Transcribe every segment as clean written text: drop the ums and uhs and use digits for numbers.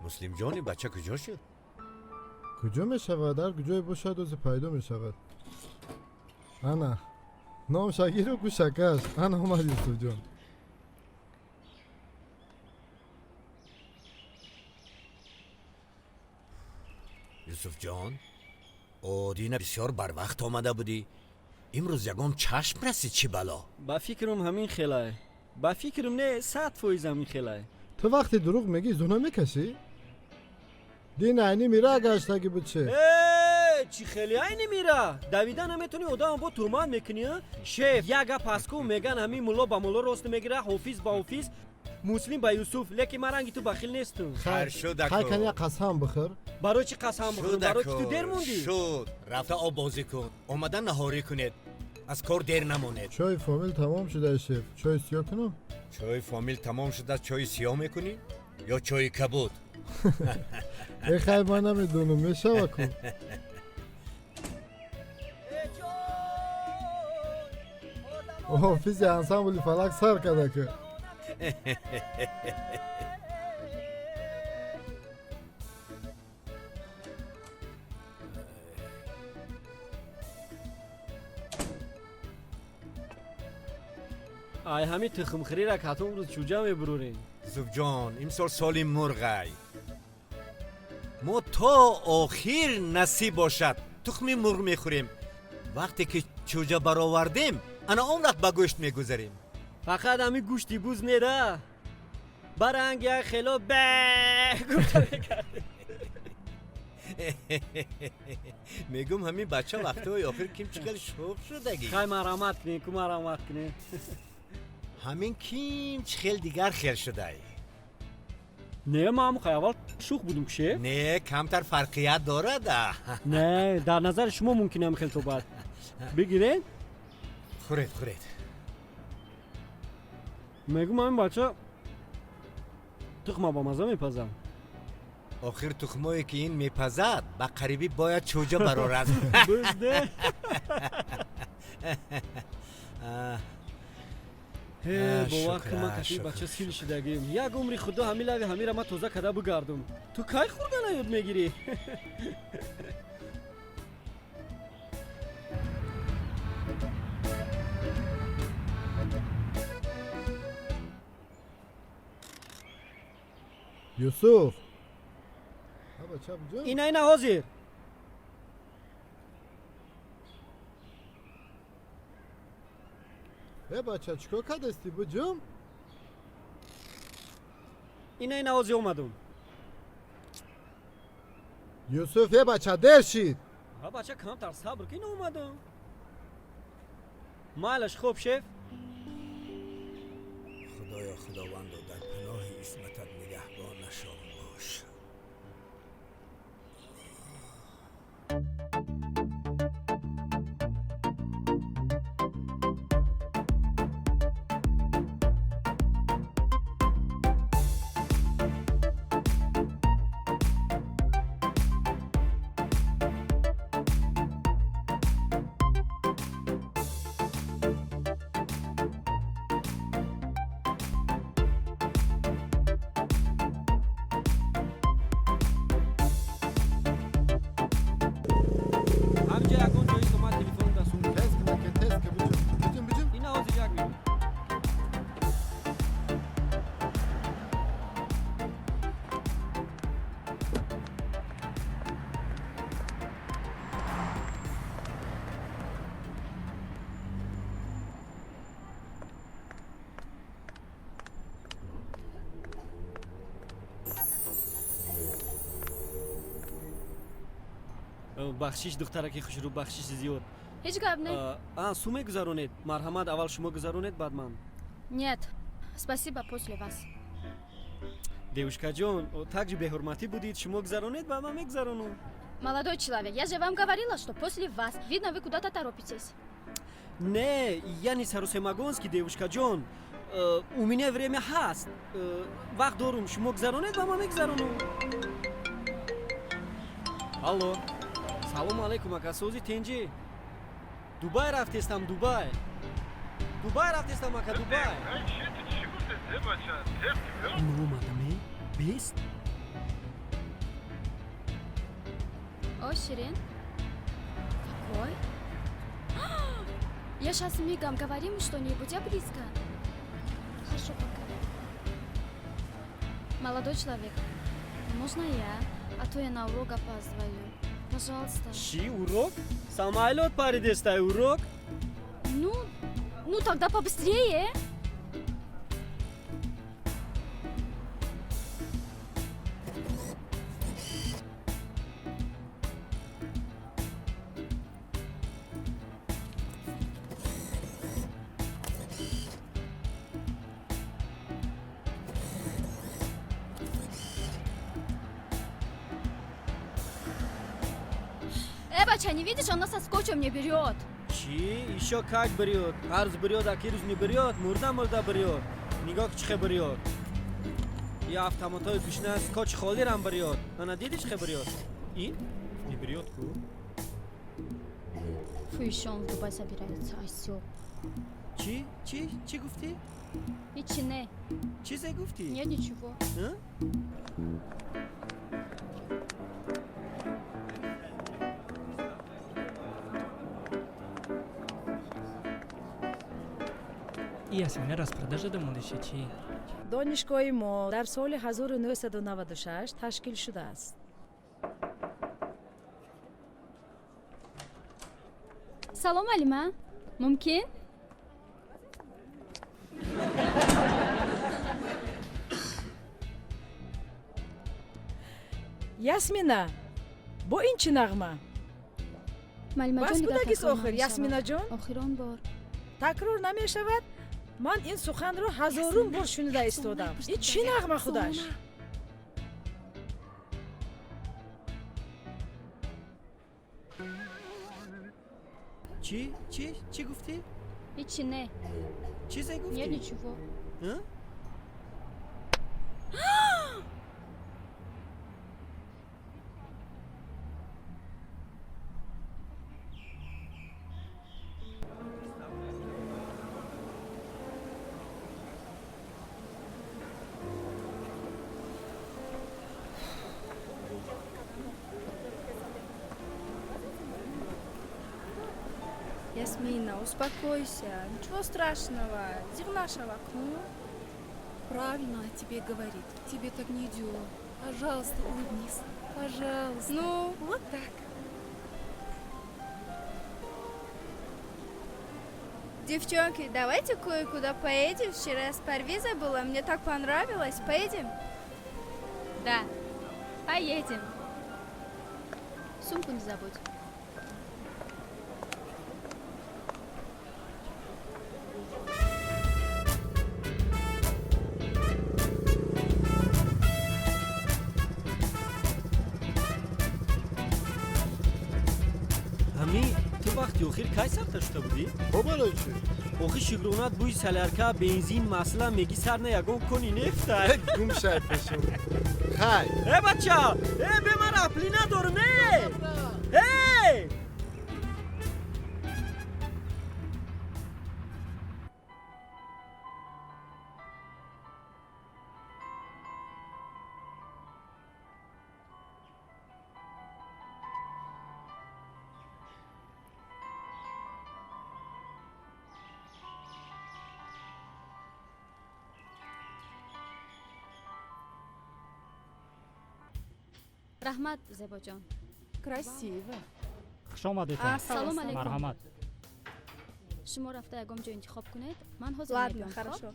مسلم جانی بچه کجا شد؟ کجا می شود؟ در کجای باشد روز پیدا می شود. انا نام شگیر و گوشکش. انا آمد یوسف جان. یوسف جان دینه بسیار بر وقت آمده بودی. امروز یگام چشم رسید چی بلا؟ با فکرم همین خیله. با فکرم نه 100% همین خیله. تو وقتی دروغ میگی زونه میکشی؟ دین عینی میره گشتگی بود چه؟ چی خیلی عینی میره؟ دویدن نمیتونی آدم با تومان میکنی؟ شیف یگا پاسکو میگن همین مولا با مولا راست میگیره، حافظ با حافظ، مسلم با یوسف. لیکن من رنگی تو بخیل نیستم. خیر شد اکو. خیر کنی قسم بخور. برای چی قسم بخورم؟ برای که تو دیر موندی. شد رفته آب بازی کن. اومدن نهاری کنید. از کار دیر نمونید. چای فامیل تمام شده شیف. چای سیاه کنم؟ چای فامیل تمام شده چای سیاه میکنی؟ یا چای کبود؟ ای خیلی من نمیدونم میشه وکن. حافظ انسامبل فلک سر کرده که. ای همین تخم خری را کتون روز چوجا میبرورین. یوسف جان امسال سالی مرغای. ما تا آخر نصیب باشد تخم مرغ میخوریم. وقتی که چوجا برآوردیم انا اون وقت با گوشت میگذاریم. فقط همین گوشتی بوز نیره. برنگ یا خیلی گفته میکرده. میگم همین بچه وقتی آخر کیم چکل شوق شدگی. خیلی مرامت کنی، که مرامت کنی. همین کیم چخیل دیگر خیل شده ای. نه ما هم خیلی اول شوخ بودم که نه کمتر فرقیت داره ده. نه در نظر شما ممکنه هم خیلی تو بعد بگیرین؟ خورید میگم همین بچه تخمه با مزه میپزم. آخر تخمایی که این میپزد با قریبی باید چوجا برارد. بزده با وقت من کسی بچه سیل شدگیم. یک عمری خدا همین لگه همین را من توزه کده بگردم. تو که خوردن یاد میگیری؟ یوسف اینا حاضر. بچه چیکار کردستی بجم؟ اینا حاضر اومدم. یوسف بچه دیر شید. بچه کمتر صبر کن اومدم. مالش خوب شیف؟ خدایا خداوند در پناه عصمتت نگهبان نشان باش. بخشش دخترکی خوش رو بخشش زیاد. هیچ گپ نه. سومه گذارونید. مرحمت اول شما گذارونید بعد من. Нет. Спасибо после вас. Девушка جان так же бехурмати будید شما گذارونید بعد من میگذارونم. Молодой человек, я же вам говорила, что после вас. Видно, вы куда-то торопитесь. Не, я не сарусемагонский, девушка جان. У меня время هست. وقت دارم شما گذارونید بعد من میگذارونم. алло. салом алейкум ака сози тенҷи. дубай рафтестам дубай. дубай рафтестам ака дубай. номадаме 20 О, Ширин. Какой? Я сейчас мигом говорим что-нибудь, я близко. Хорошо, пока. Молодой человек, можно я? А то я на урок опаздываю. Пожалуйста. Чи урок? Самолет паридестай урок? Ну тогда побыстрее. Бача, не видишь, она со скотчем не берет. Чи? Еще как берет? Арз берет, а кирус не берет, мурда берет. Нигак чхе берет. И автоматой кушна скотч холдерам берет. Она видишь, чхе берет? И? Не берет, ку? Фу, еще он в Дубай собирается, а все. Чи гуфти? Ничего не. Чи зе гуфти? Нет ничего. А? ясмина распродажа домондаша чи? دانشگاه ما در سال 1996 تشکیل شده است. سلام علیما. ممکن؟ یاسمینا با این چه نغمه؟ معلمه بس جان بودگیست آخر یاسمینا جان؟ آخران بار. تکرار نمی شود؟ من این سخن رو هزارون بار شنیده ایستادم. این چی نغمه خودش؟ چی گفتی؟ هیچی نه. چیزی گفتی؟ یه نیچوو. ها؟ Ясмина, успокойся. Ничего страшного. Зигнашева. Правильно тебе говорит. Тебе так не идет. Пожалуйста, улыбнись. Пожалуйста. Ну, Вот так. девчонки, давайте кое-куда поедем. Вчера я с Парвизой была, мне так понравилось. Поедем? Да. Поедем. Сумку не забудь. وقتی اخیر کی سفر شده بودی؟ برای چی؟ آخه شگرونات بوی سلرکه بنزین مثلا میگی سر نیگون کنی نفته گم شد بشون خی بچه به من اپلی ندارم هی رحمت زیبا جان. Красиво. خوش آمدید. سلام علیکم. مرحمت. شما رفته یگام جا انتخاب کنید. من حاضر Ладно, میگم. хорошо.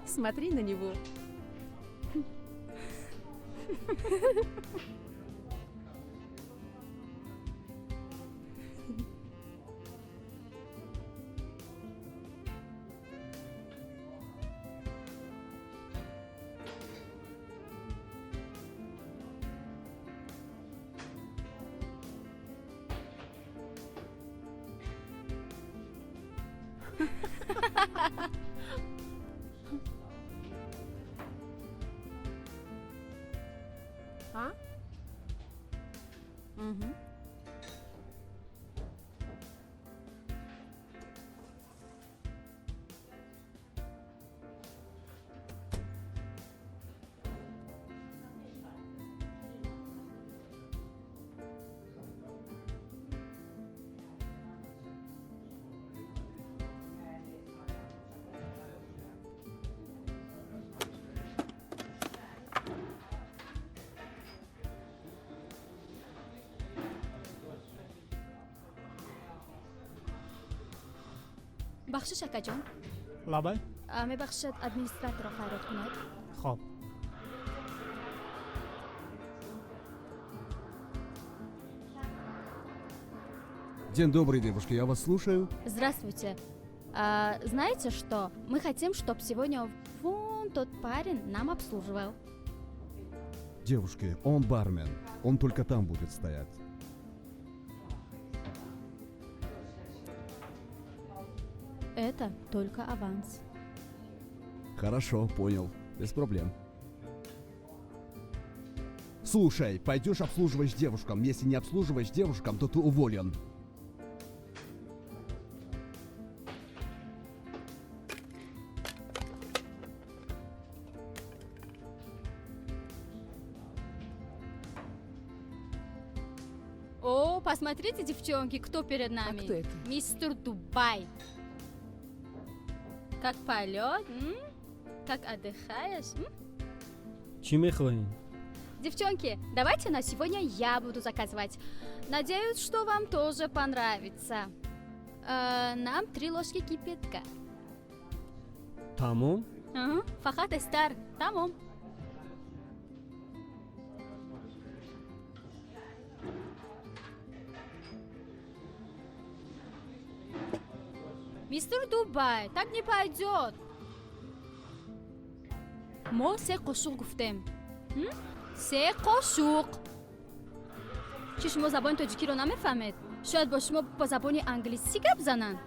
Смотри на него. ها؟ بخشش اکا جان لابه؟ میبخشد ادمینستراتور را خیرات کند. خب. День добрый, девушки, я вас слушаю. Здравствуйте. Знаете что? Мы хотим, чтобы сегодня вон тот парень нам обслуживал. Девушки, он бармен, он только там будет стоять. Это только аванс. Хорошо, понял, без проблем. Слушай, пойдешь обслуживаешь девушкам. Если не обслуживаешь девушкам, то ты уволен. О, посмотрите, девчонки, кто перед нами. кто это? Мистер Дубай. Как полет? Как отдыхаешь? چی میخواین؟ Девчонки, давайте на сегодня я буду заказывать. Надеюсь, что вам тоже понравится. Нам 3 ложки кипятка. تمام؟ فقط استر. تمام. Мистер Дубай, так не пойдет. ما 3 قاشق گفتم. 3 قاشق. چی شما زبان تاجیکی رو نمیفهمید؟ شاید با شما با زبان انگلیسی گپ زنن.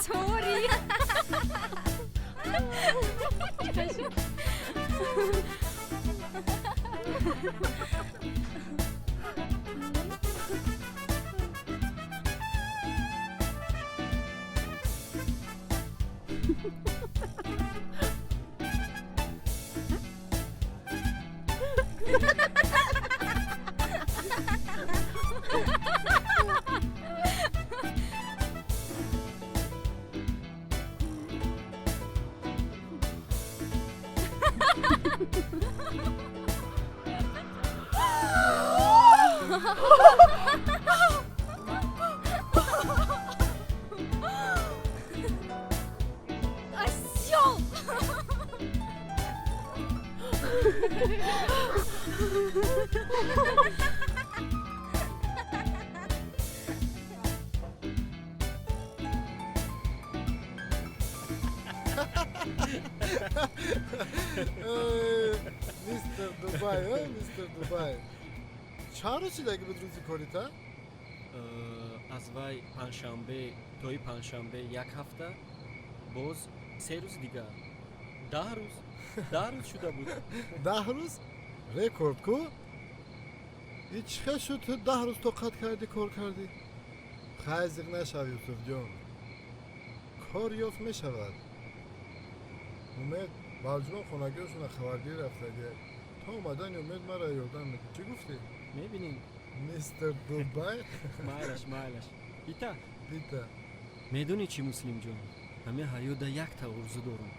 Sorry. Осёл! Mr. Dubai, Mr. Dubai. چرا چی دیگه بدروزی کاری تا؟ از وای پنجشنبه توی پنجشنبه 1 هفته باز 3 روز دیگه 10 روز شده بود. 10 روز؟ رکورد کو؟ هیچ خیلی شد تو 10 روز طاقت کردی کار کردی؟ خیزق نشو یوسف جان. کار یافت می شود. امید برجمان خونگیشون خبرگیر رفتگه تا اومدن امید مرا یادم میده. چی گفتی؟ میبینین میستر دوبای؟ مالش بیتا بیتا میدونی چی مسلم جان؟ همه حیادا 1 تا ارزو دارم.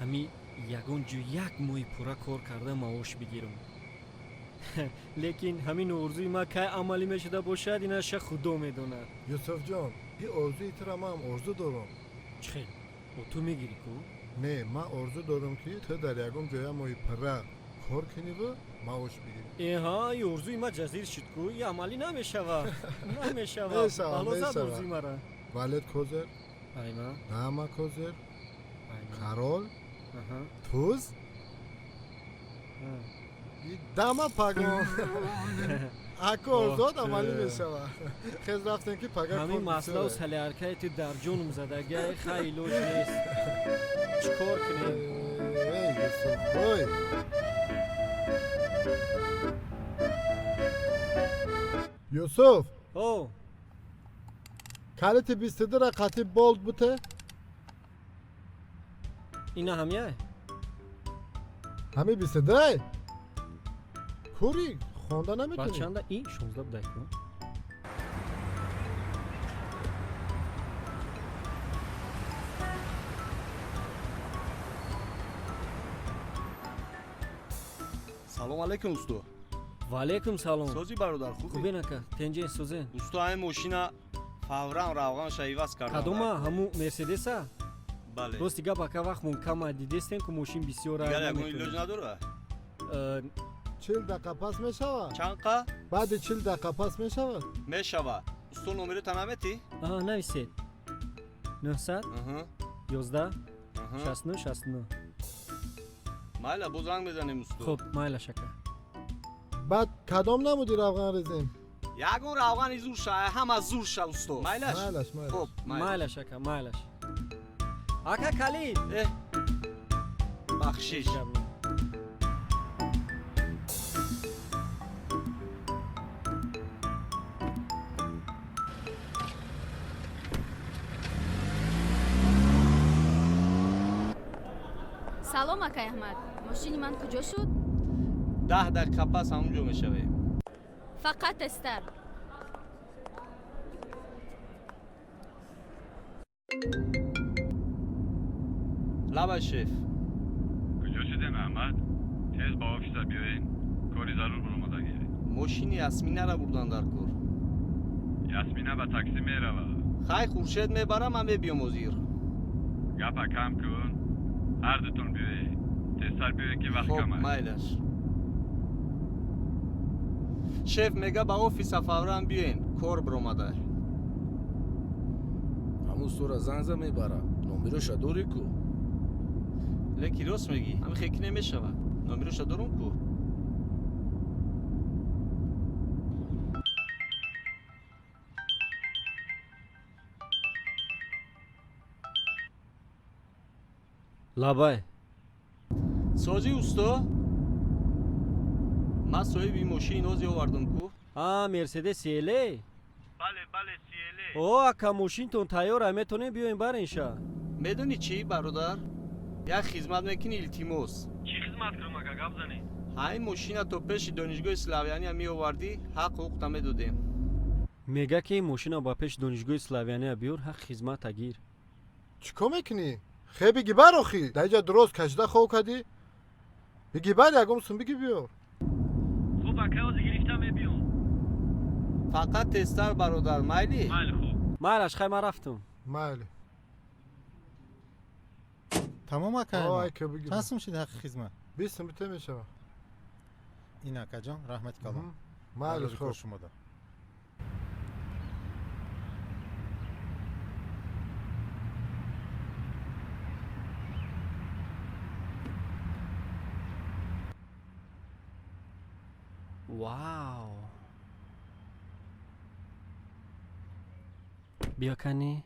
همی یگان جو 1 ماه پورا کار کرده معاش بگیرم. لیکن همین ارزوی ما که عملی میشده باشد اینش خدا میدونه. یوسف جان این ارزوی ترا ما هم ارزو دارم. چخیل تو میگیری کو؟ نه ما ارزو دارم که تو در یکم جای مای پرا کار کنی و معاش بگیری. ایها یورزوی ما جزیر شد کو یه عملی نمیشوه نمیشوه بالا زد ارزوی مرا والد کوزر ایما داما کوزر کارول توز داما پاگون اکو ارزاد عملی میشوه خیز رفتن که پاگا همین مسئله و سلی حرکتی در جونم زدگه خیلی لوش نیست چکار کنیم؟ ای یوسف بای یوسف او کالت 22 رقتی بولد بوده؟ اینا همیه؟ همه 22 کوری خونده نمیتونی بچنده این 16 بدهی کن салом алейкум усту. ва алейкум салом. Сози бародар хуб. Хубе нака, тенҷе созен. Усту ҳамин мошина фавран равғанша иваз кардан. Кадома ҳамун Мерседеса? Бале. Рости гап ака вақт мумкама дидестем ки мошин бисёр Дигар ягон илоҷ надора? 40 дақиқа пас мешава? Чанд қа? баъди 40 дақиқа пас мешава? Мешава. Усту номеро наметӣ? нависед 900 11 69 69. Майла боз ранг мезанем усту. Хуб, майла шака. баъд кадом намуди равған резем? Ягон равғани зур ша, ҳама зур ша усту. Майлаш? Майлаш. Хуб, майла шака, майлаш. Ака Калид. бахшиш. салом акай аҳмад мошини ман куҷо шуд 10 дақиқа пас ҳамунҷо мешавем. фақат тестар лаба шеф. куҷо шудем аҳмад? тез ба офиса биёен. кори зарур баромадагире. мошини ясминаро бурдан дар кор. ясмина ба таксӣ мерава. хай хуршед мебарам ман мебиём озир. гапа кам кун. ҳар дутон биёед. тезтар биёед ки вақт кам аст. майлаш. шеф мега ба офиса фавран биёем. кор биромада. ҳамун стора занза мебара. номероша дорӣ ку? леки рост мегӣ. ҳамин хеки немешава. номероша дорум ку? лабай созӣ усто? ман соҳиби мошини нозе овардам ку? Мерседес CLA? бале CLA. о ака мошинтон тайёра метонем биёем баринша. медонӣ чӣ бародар? як хизмат мекунӣ илтимос. чӣ хизмат кунам ака гап занӣ? ҳамин мошина то пеши донишгоҳи славяния меовардӣ ҳақ ҳуқуқта медодем. мега ки ин мошина ба пеши донишгоҳи славяния биёр ҳақ хизмата гир. چی کار میکنی؟ خیلی بگی بر آخی در اینجا درست کشیده خواه کردی؟ بگی بر یکم سن بگی بیار خوب اکه آزی گرفتم بیام فقط تستر برادر مایلی؟ مایلی خوب مایلش خیلی من رفتم مایلی تمام اکه آه که بگی چند سم شده حق خدمت؟ 20 سم بیته میشه این اکه جان رحمت کلام مایلی خوب شما ده واو بیا کنی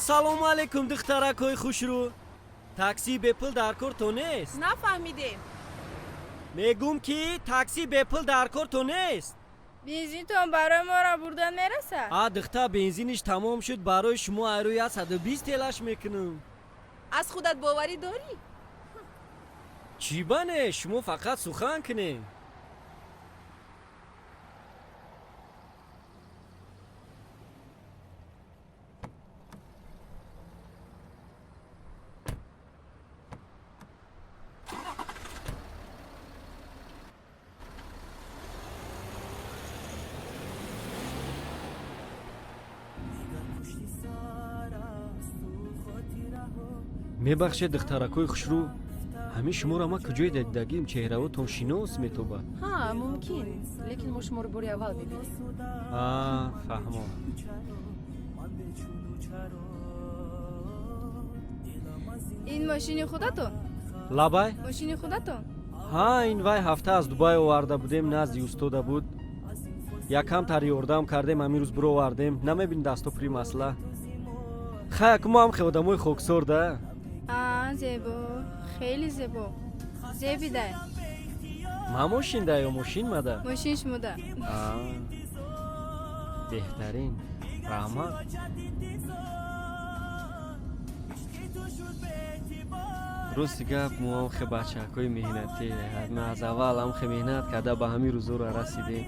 ассалому алайкум духтаракои хушрӯ. такси бепул дар кор то нест? нафаҳмидем. мегум ки такси бепул дар кор то нест. бензинтон барои моро бурдан мерасад? духта бензиниш тамом шуд, барои шумо айрои 120 телаш мекунам. аз худат боварӣ дорӣ? чӣ бане, шумо фақат сухан кунед. мебахшед духтаракои хушрӯ, ҳамин шуморо ман куҷое дидагим? чеҳравотон шинос метобад. ҳа мумкин, лекин мо шуморо бори аввал мебинем. фаҳмо. ин мошини худатон? лабай? мошини худатон? ин вай ҳафта аз дубай оварда будем, назди устода буд. якам тар ёрдам кардем, ҳамин рӯз бировардем. намебини дастопури масъала. хаяк мо ҳам хело одамои хоксор да. зебо, хеле зебо. зебида. ман мошинда ё мошин мада? мошин шумода. беҳтарин. раҳмат. рости гап мо ҳам хе бачакҳои меҳнатӣ. аз аввал ҳам хе меҳнат карда ба ҳамин рӯзора расидем.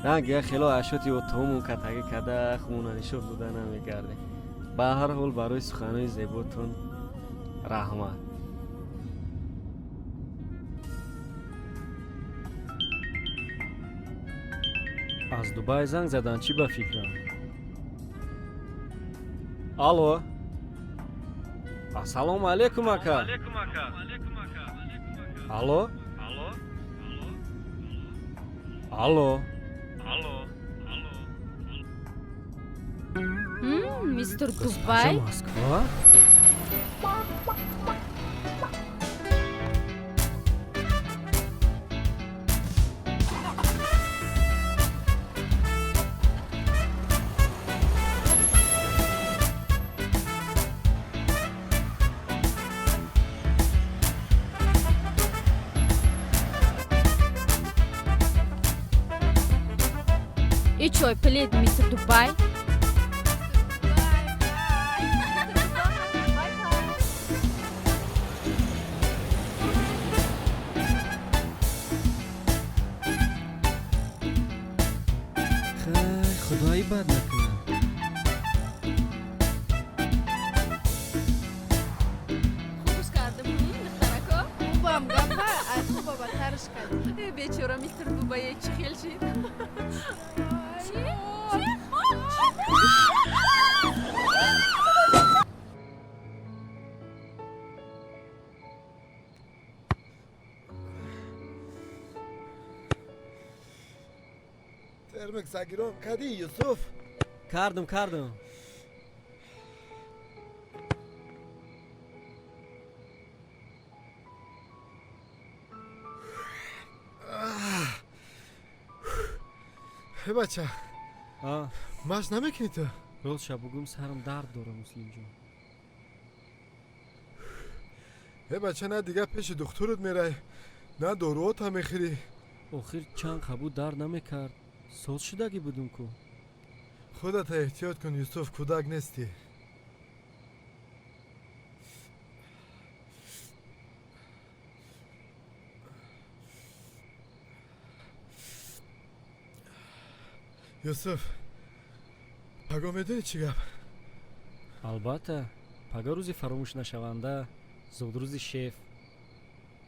ранга хело ашоти отоҳомон катагӣ карда хумона нишон дода намекардем. ба ҳар ҳол барои суханои зеботон раҳмат. аз дубай занг задан, чӣ ба фикрам? алло. ассалому алайкум ака. алло. алло. мистер Дубай? Москва? И чой, плед, мистер Дубай? худои бад накунад. хубш кардим духтарако? хубам гапа, аз хуба бадтарш кардим. бечора мистер Дубай чӣ хел шид? термик сагирон кади юсуф? кардам. бача машқ намекунӣ ту? рост шабугум сарам дард дорам муслимҷон. бача на дигар пеши духтурат мерай, на доруота мехӯрӣ. охир чанд қабуд дард намекард. сол шудагӣ будум ку. худата эҳтиёт кун юсуф, кӯдак нестӣ. юсуф, паго медонӣ чӣ гап? албатта, паго рӯзи фаромӯшнашаванда, зудрӯзи шеф.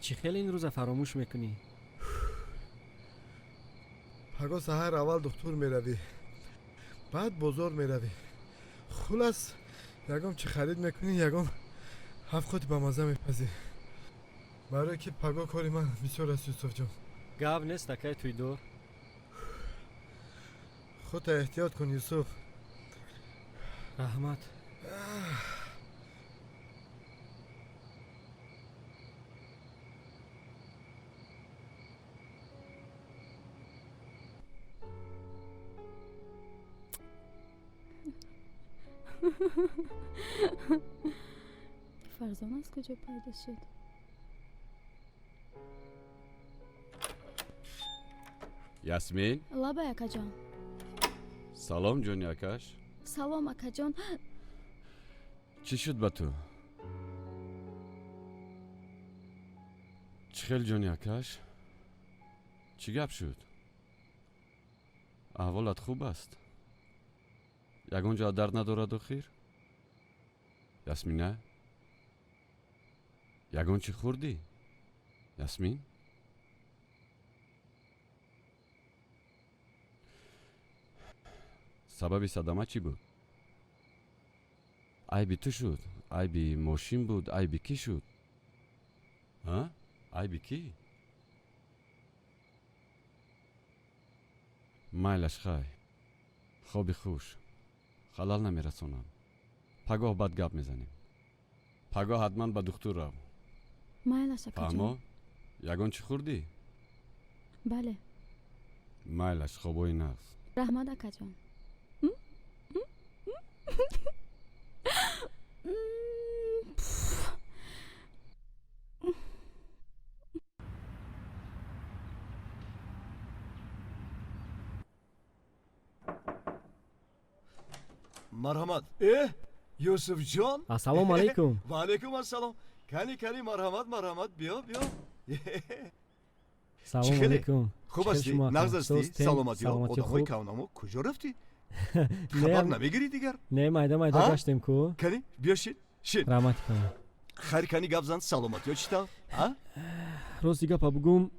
чӣ хел ин рӯза фаромӯш мекунӣ? паго саҳар аввал духтур меравӣ, баъд бозор меравӣ. хулас ягон чӣ харид мекунӣ, ягон ҳафқоти ба мазза мепазӣ. барое ки паго кори ман бисёр аст юсуфҷон. гап нест акай тӯйдор. худта эҳтиёт кун юсуф. раҳмат. فرزانه از کجا پیدا شد؟ یاسمین لابا اکا جان. سلام جون یکاش. سلام اکا جان. چی شد با تو؟ چی خیل جون یکاش؟ چی گپ شد؟ احوالت خوب است؟ یگون جا درد ندارد و خیر؟ یاسمینه؟ یگون چی خوردی؟ یاسمین؟ سبب صدمه چی بود؟ عیبی تو شد؟ عیبی ماشین بود؟ عیبی کی شد؟ ها؟ عیبی کی؟ مایلش خای خوبی خوش خلال نمیرسونم پگاه بد گپ میزنیم پگاه حتما به دکتر رو مایلش اکا جان. فهمو؟ یگون چی خوردی؟ بله. مایلش خوبوی نفس رحمت اکا جان. مرحمت. یوسف جان. السلام علیکم. و علیکم السلام. کلی مرحمت بیا. سلام علیکم. خوب هستی؟ نغز هستی؟ سلامتی ها؟ آدمای کونامو کجا رفتی؟ خبر نمیگیری دیگر؟ نه майда گشتیم کو. کلی بیا شید. رحمت کنم. خیر کنی گپ زن سلامتی ها چیتا؟ روز گپ بگم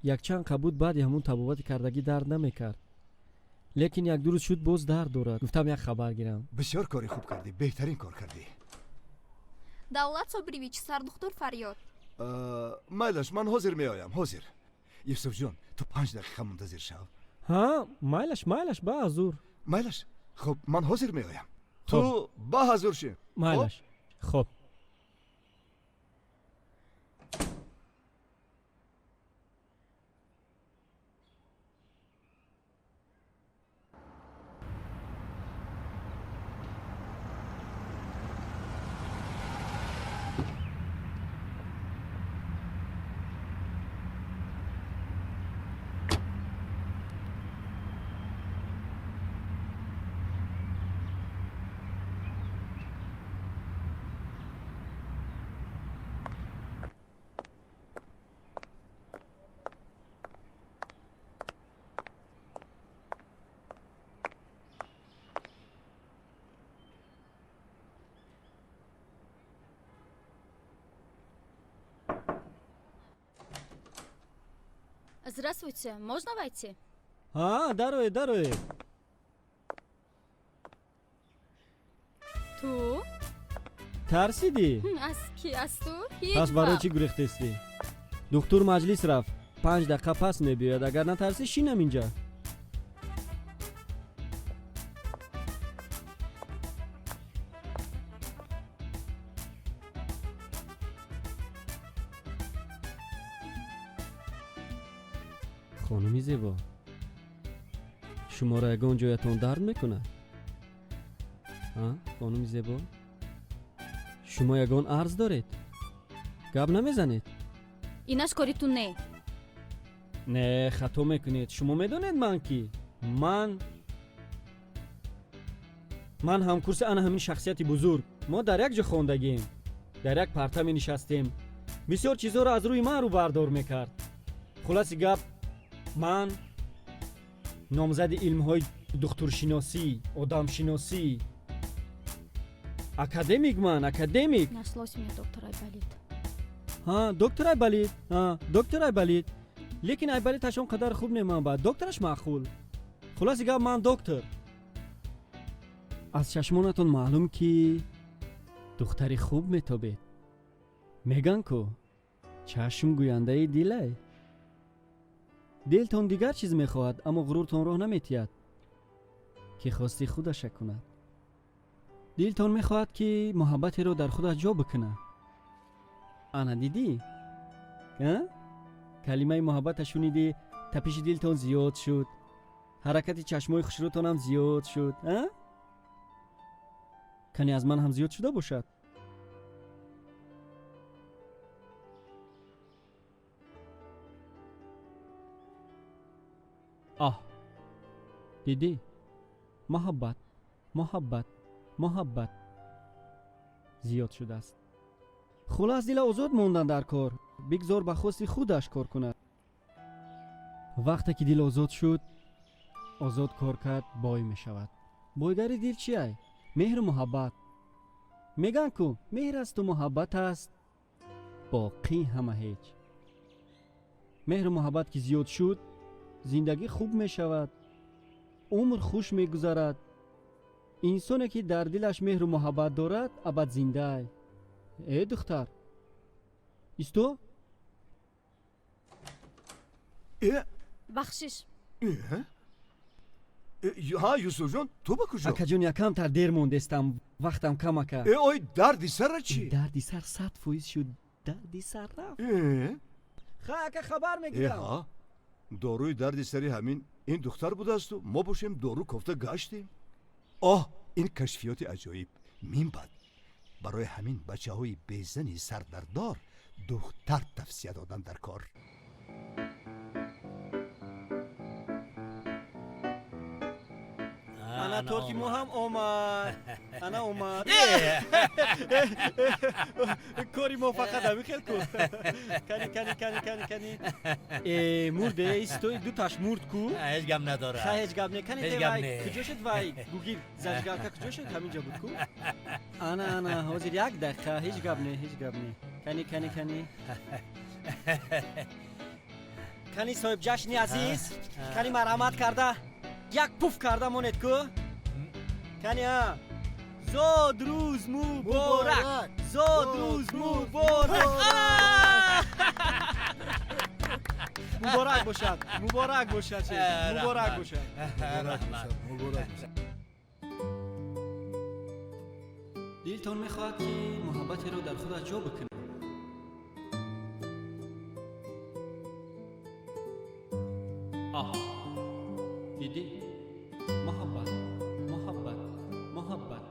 یک چند قبود بعد همون تبابت کردگی درد نمیکرد. لیکن یک دو روز شد باز درد دارد. گفتم یک خبر گیرم. بسیار کاری خوب کردی. بهترین کار کردی. Davlat Sobirevich, sarduktor Faryod. مایلش من حاضر میایم. حاضر. یوسف جان تو 5 دقیقه منتظر شو. ها مایلش با حضور. مایلش خب من حاضر میایم. تو با حضور شو. مایلش خب. Здравствуйте, можно войти? даруй. Ту? ترسیدی؟ از کی از تو؟ هیچ پس برای چی گریختستی؟ دکتر مجلس رفت 5 دقیقه پس میبیاد اگر نترسی شینم اینجا. خانمی زیبا شما را یگان جایتون درد میکنه؟ خانمی زیبا شما یگان عرض دارید؟ گپ نمیزنید؟ اینش کاریتون نه خطا میکنید. شما میدونید من کی؟ من همکورس انا همین شخصیتی بزرگ. ما در یک جا خوندگیم. در یک پرتمی نشستیم. بسیار چیزها را از روی من رو بردار میکرد. خلاصی گپ من نامزد علمهای دکترشناسی، آدمشناسی، اکادمیک нашлось мне доктор Айболит. دکتر Айболит. لیکن Айболитش اونقدر خوب نمی‌آمد. بعد دکترش معقول. خلاص گفت من دکتر. از چشمانتون معلوم که دختری خوب میتابید. میگن کو چشم گوینده دیله. دلتون دیگر چیز میخواهد اما غرورتون راه نمیتید که خواستی خودش کند. دلتون میخواهد که محبتی رو در خودش جا بکنه. انا دیدی؟ کلمه محبت شنیدی تپش دلتون زیاد شد. حرکت چشمای خوشروتون هم زیاد شد. کمی از من هم زیاد شده باشد. آه دیدی؟ محبت محبت محبت زیاد شده است. خلاص دل آزاد موندن در کار. بگذار به خواست خودش کار کند. وقتی که دل آزاد شد، آزاد کار کرد بای می شود. بایداری دل چی ای؟ مهر و محبت. میگن کو مهر است و محبت است، باقی همه هیچ. مهر و محبت که زیاد شد، زندگی خوب می شود، عمر خوش می گذرد. انسانی که در دلش مهر و محبت دارد ابد زنده ای. ای دختر ایستو. بخشش. ها یوسف جان تو به کجا؟ اکا جون یکم تر دیر موندستم، وقتم کم اکا. ای دردی سر چی؟ دردی سر 100% شد. دردی سر رفت. اکا خبر میگیرم. داروی دردی سری همین این دختر بوده است و ما باشیم دارو کافته گشتیم. این کشفیات عجایب مین بد. برای همین بچه های بیزنی سردردار دختر تفسیه دادن در کار. انا ترکی مو هم اومد. انا اومد. کاری موفقت همی خیل کن. کنی مرده ایستوی دو تاش مرد کو. هیچ گم نداره. هیچ گم نه. کنی وای کجا شد وای گوگیر زجگاه که کجا شد همینجا بود کو. انا حاضر یک دقیقه. هیچ گم نه. کنی کنی صاحب جشنی عزیز. کنی مرحمت کرده یک پوف کرده مونت کو. کنی ها زود روز مبارک. زود روز مبارک. مبارک باشد. مبارک باشد. مبارک باشد. دلتون میخواد که محبت رو در خودت جا بکنه. دیدی؟ محبت محبت محبت.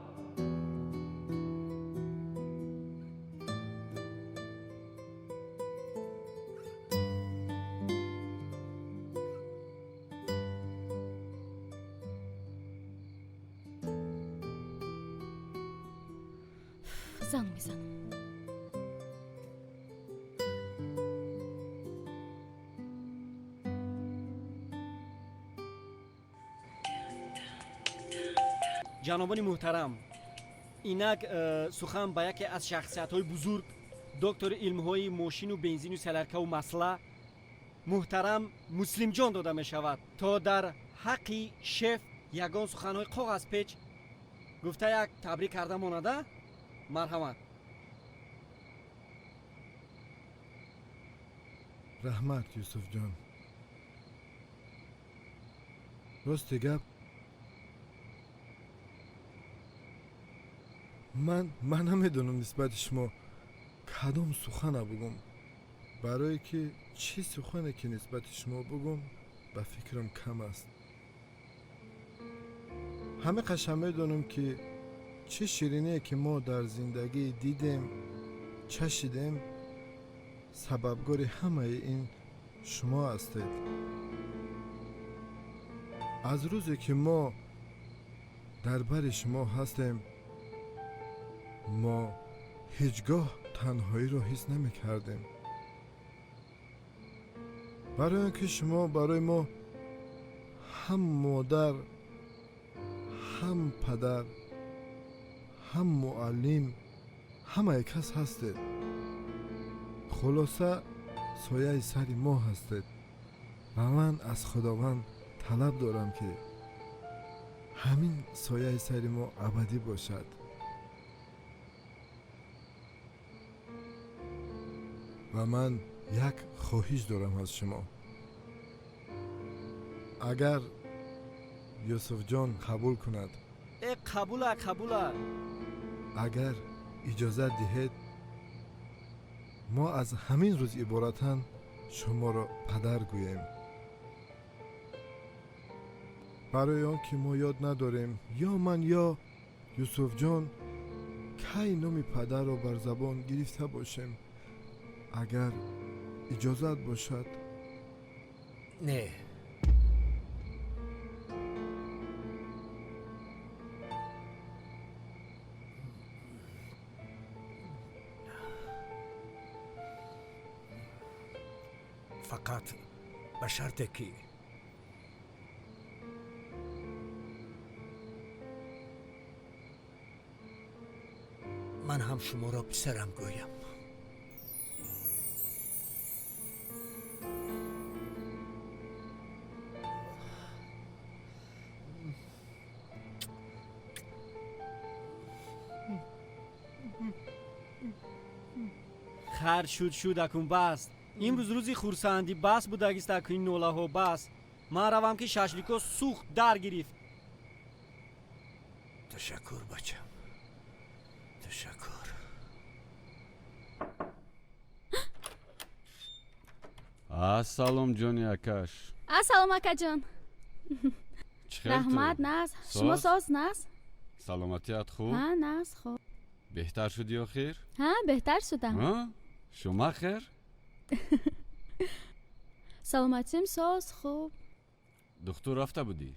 زنگ میزنم. جنابان محترم، اینک سخن به یکی از شخصیت‌های بزرگ، دکتر علم‌های ماشین و بنزین و سلرکه و مسئله محترم مسلم جان داده می شود تا در حق شف یگان سخن‌های کاغذ پیچ گفته یک تبریک کرده مانده. مرحمت. رحمت یوسف جان. راست گپ من نمیدونم نسبت شما کدام سخن بگم، برای که چی سخنه که نسبت شما بگم به فکرم کم است. همه قشنگ میدونم که چه شیرینیه که ما در زندگی دیدیم چشیدیم، سببگار همه این شما هستید. از روزی که ما در بر شما هستیم ما هیچگاه تنهایی رو حس نمی کردیم، برای اینکه شما برای ما هم مادر، هم پدر، هم معلم، همه کس هستید. خلاصه سایه سر ما هستید و من از خداوند طلب دارم که همین سایه سر ما ابدی باشد. و من یک خواهش دارم از شما. اگر یوسف جان قبول کند، قبوله. اگر اجازه دهید ما از همین روز عبارتاً شما را پدر گوییم، برای آن که ما یاد نداریم یا من یا یوسف جان کی نام پدر رو بر زبان گرفته باشم اگر اجازت باشد. نه فقط به شرطی که من هم شما را پسرم گویم. خر شد اکن بس. امروز روزی خورسندی بس بود اگیست اکن نوله ها بس. من روم که ششلیکو سوخت در گرفت. تشکر بچم، تشکر. السلام جونی اکاش. السلام اکا جان. رحمت تو؟ ناز شما ساز ناز؟ سلامتیت خوب؟ ها ناز خوب. بهتر شدی آخر؟ ها بهتر شدم. ها؟ شما خیر؟ سلامتیم ساز خوب. دکتر رفته بودی؟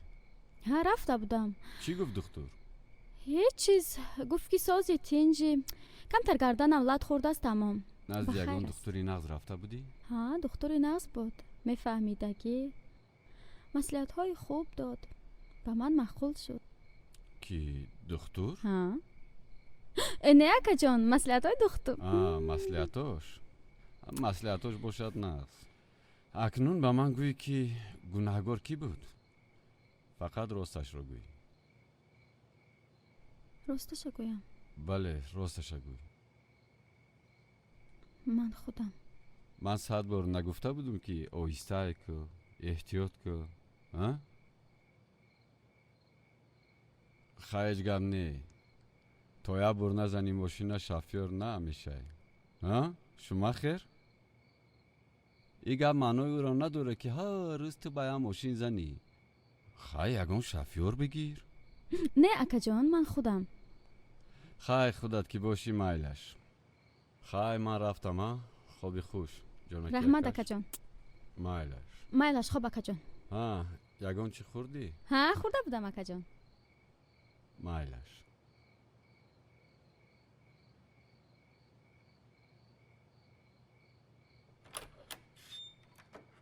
ها رفته بودم. چی گفت دکتر؟ هیچ چیز گفت که ساز تنجی کمتر گردنم لط خورده است تمام. نزد یگان دکتری نغز رفته بودی؟ ها دکتری نغز بود. میفهمیده که مصلحت های خوب داد. به من معقول شد. کی دکتر؟ ها نه اکا جان مصلحت های دکتر. مصلحتاش باشد نغز. اکنون به من گویی که گناهگار کی بود؟ فقط راستش رو گویی. راستش گویم؟ بله راستش گویی. من خودم. من 100 بار نگفته بودم که آهسته کو، احتیاط کو. ها؟ خیلی گم نه. تا یه بار نزنی ماشین شافیور نه میشه. ها؟ شما خیر؟ ایگه معنای او را نداره که ها روز تو باید ماشین زنی. خیلی یگان شافیور بگیر. نه اکا جان من خودم. خیلی خودت که باشی مایلش. خیلی من رفتم ها. خوبی خوش. رحمت اکا جان. مایلش خوب اکا جان. ها یگان چی خوردی؟ ها خورده بودم اکا جان. مایلش.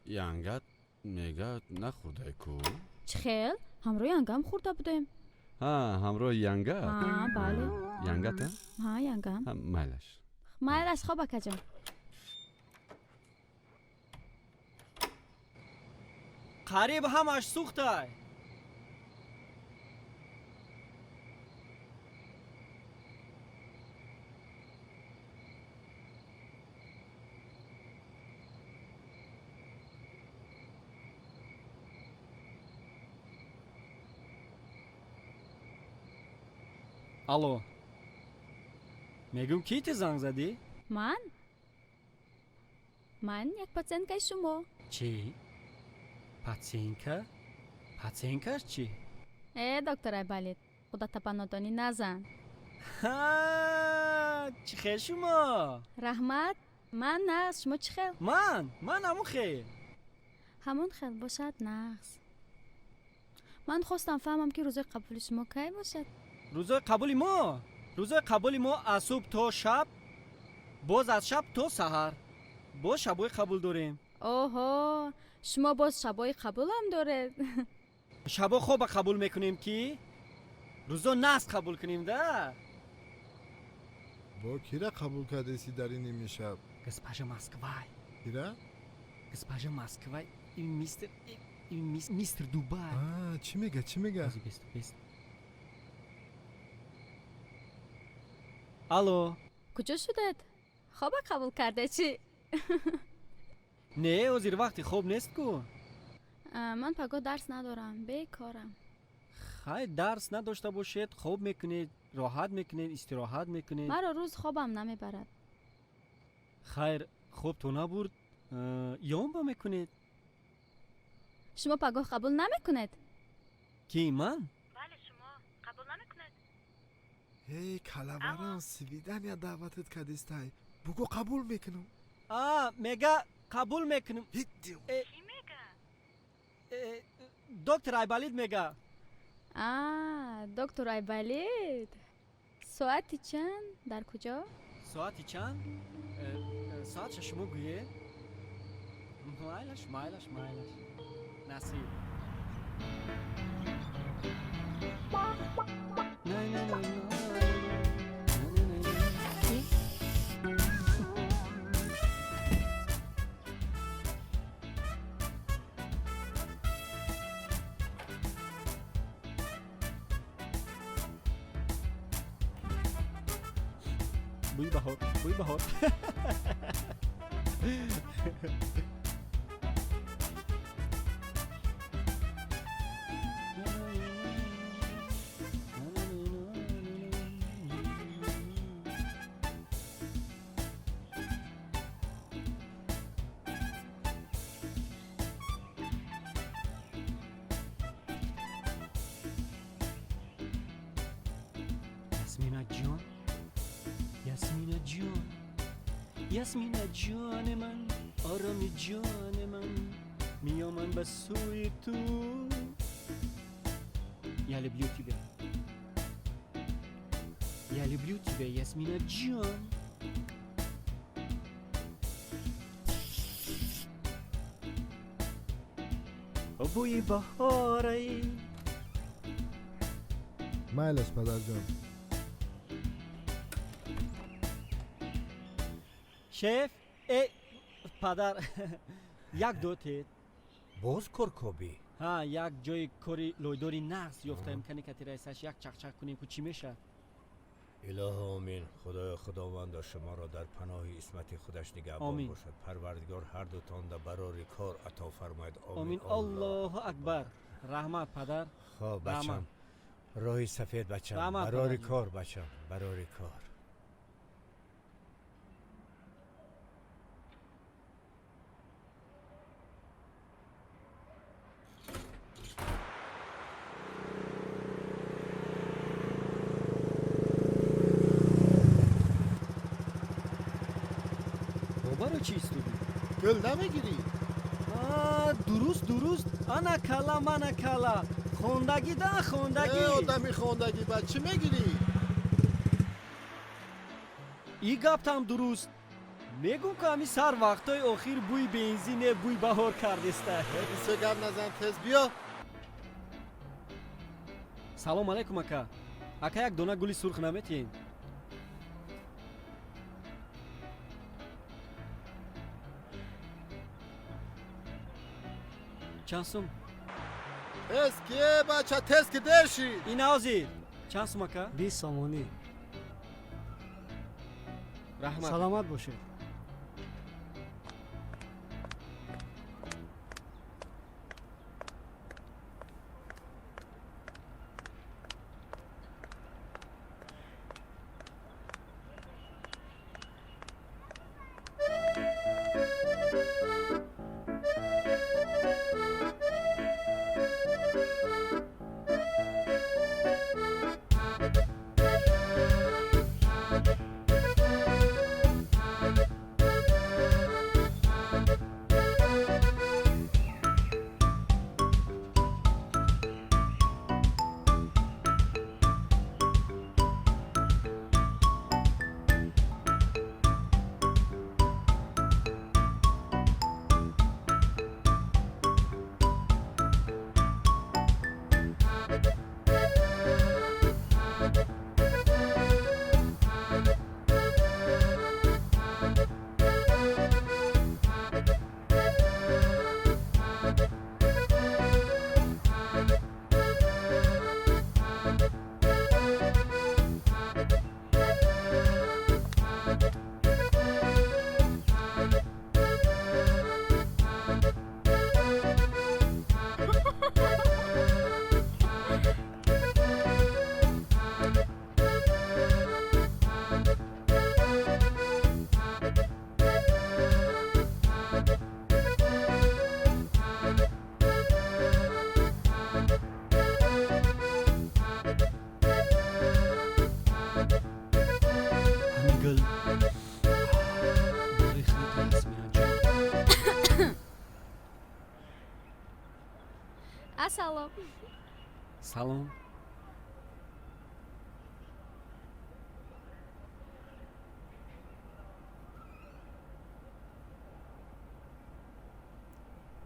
ینگت میگه نخورده کو؟ چه خیل؟ همراه ینگم خورده بودیم. ها همراه ینگت؟ ها بله. ینگت ها؟ ها ینگم. مایلش. مایلش خوب اکا جان. قریب همش سوخته. الو میگم کی تی زنگ زدی؟ من یک پاцієнтка شما. چی؟ پاцієнтка؟ پاцієнтка چی؟ دکتر بالید خدا تپاناتانی نزن. ها چی خیلی شما؟ رحمت من نه شما چی خیل؟ من همون خیل. همون خیل باشد نقص. من خواستم فهمم که روزای قبول شما کی باشد. روزای قبول ما از صبح تا شب، باز از شب تا سحر. باز شبای قبول داریم. اوه شما باز شبای قبول هم داره. شبا خوب قبول میکنیم که روزا ناس قبول کنیم ده. با کی را قبول کرده سی در این نیمه شب؟ گسپاژ مسکوای. کی را؟ گسپاژ مسکوای. این میستر دوبای. چی میگه؟ بیست. الو کجا شدید؟ خواب قبول کرده چی؟ نه او زیر وقتی خوب نیست کو. من پگاه درس ندارم بیکارم. خیلی درس نداشته باشید خوب میکنید، راحت میکنید، استراحت میکنید. مرا روز خوابم نمیبرد. خیر خوب تو نبرد یوم با میکنید. شما پگاه قبول نمیکنید؟ کی من؟ بله شما قبول نمیکنید. ای کلابران سویدن یا دعوتت کردیستای بگو قبول میکنم. میگه قبول میکنم. هیدیو چی میگه؟ دکتر ایبالید میگه. دکتر ایبالید. ساعتی چند؟ در کجا؟ ساعتی چند؟ ساعت شما گویه؟ مایلش نصیب. نه بوی بهار یاسمینا جان من، آرامی جان من، میامن به سوی تو. یالی بیوتی به یاسمینا جان. بوی بهاره. مایلش پدر جان. شف پدر یک دوتید باز کرکوبی یک جای کاری لویدوری نقص یافته امکانی که تیرایسش یک چخچخ کنیم که چی میشه؟ اله آمین. خداوند شما را در پناه اسمت خودش نگهبان باشد. پروردگار هر دوتان در برای کار عطا فرماید. آمین. الله اکبر. رحمت پدر. خب بچم راهی سفید بچم، برای کار بچم، برای کار. برای چی استودی؟ گل نمیگیری؟ درست انا کلا خوندگی ده خوندگی. آدمی خوندگی بعد چی میگیری؟ ای گفتم درست. میگم که همی سر وقتای آخر بوی بنزین بوی بهار کردسته. سه گرم نزن تز بیا. سلام علیکم اکا یک دونه گلی سرخ نمیتین؟ چند سوم؟ اسکیه بچه تز که درشی. این آزید چند سوم اکا؟ 20 سامانی. رحمت. سلامت باشه. گل دوری خیلی اسمی انجام. Assalomu. سلام.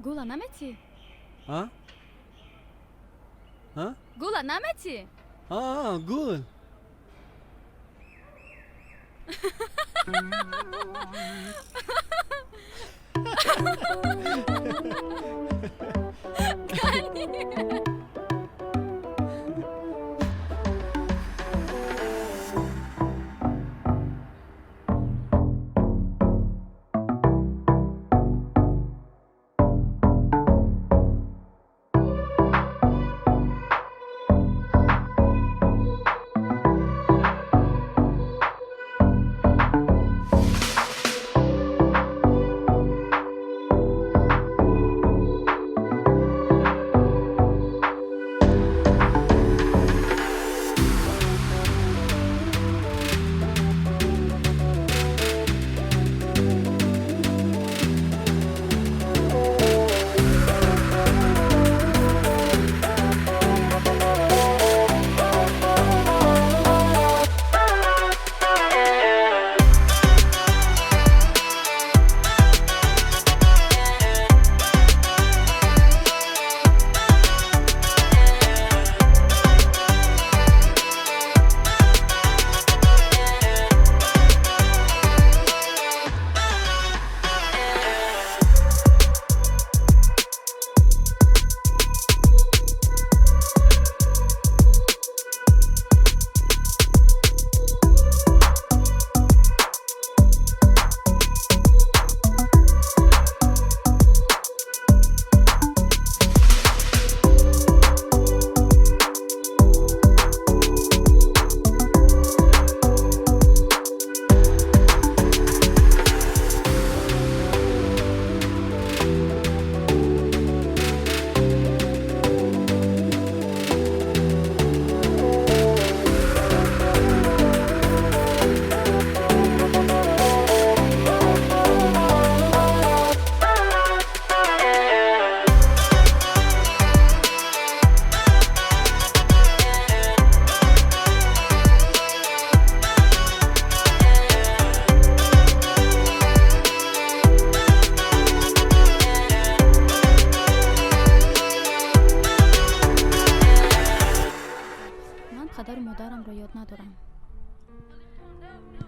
Gula nameti? ها؟ ها؟ Gula nameti? گل.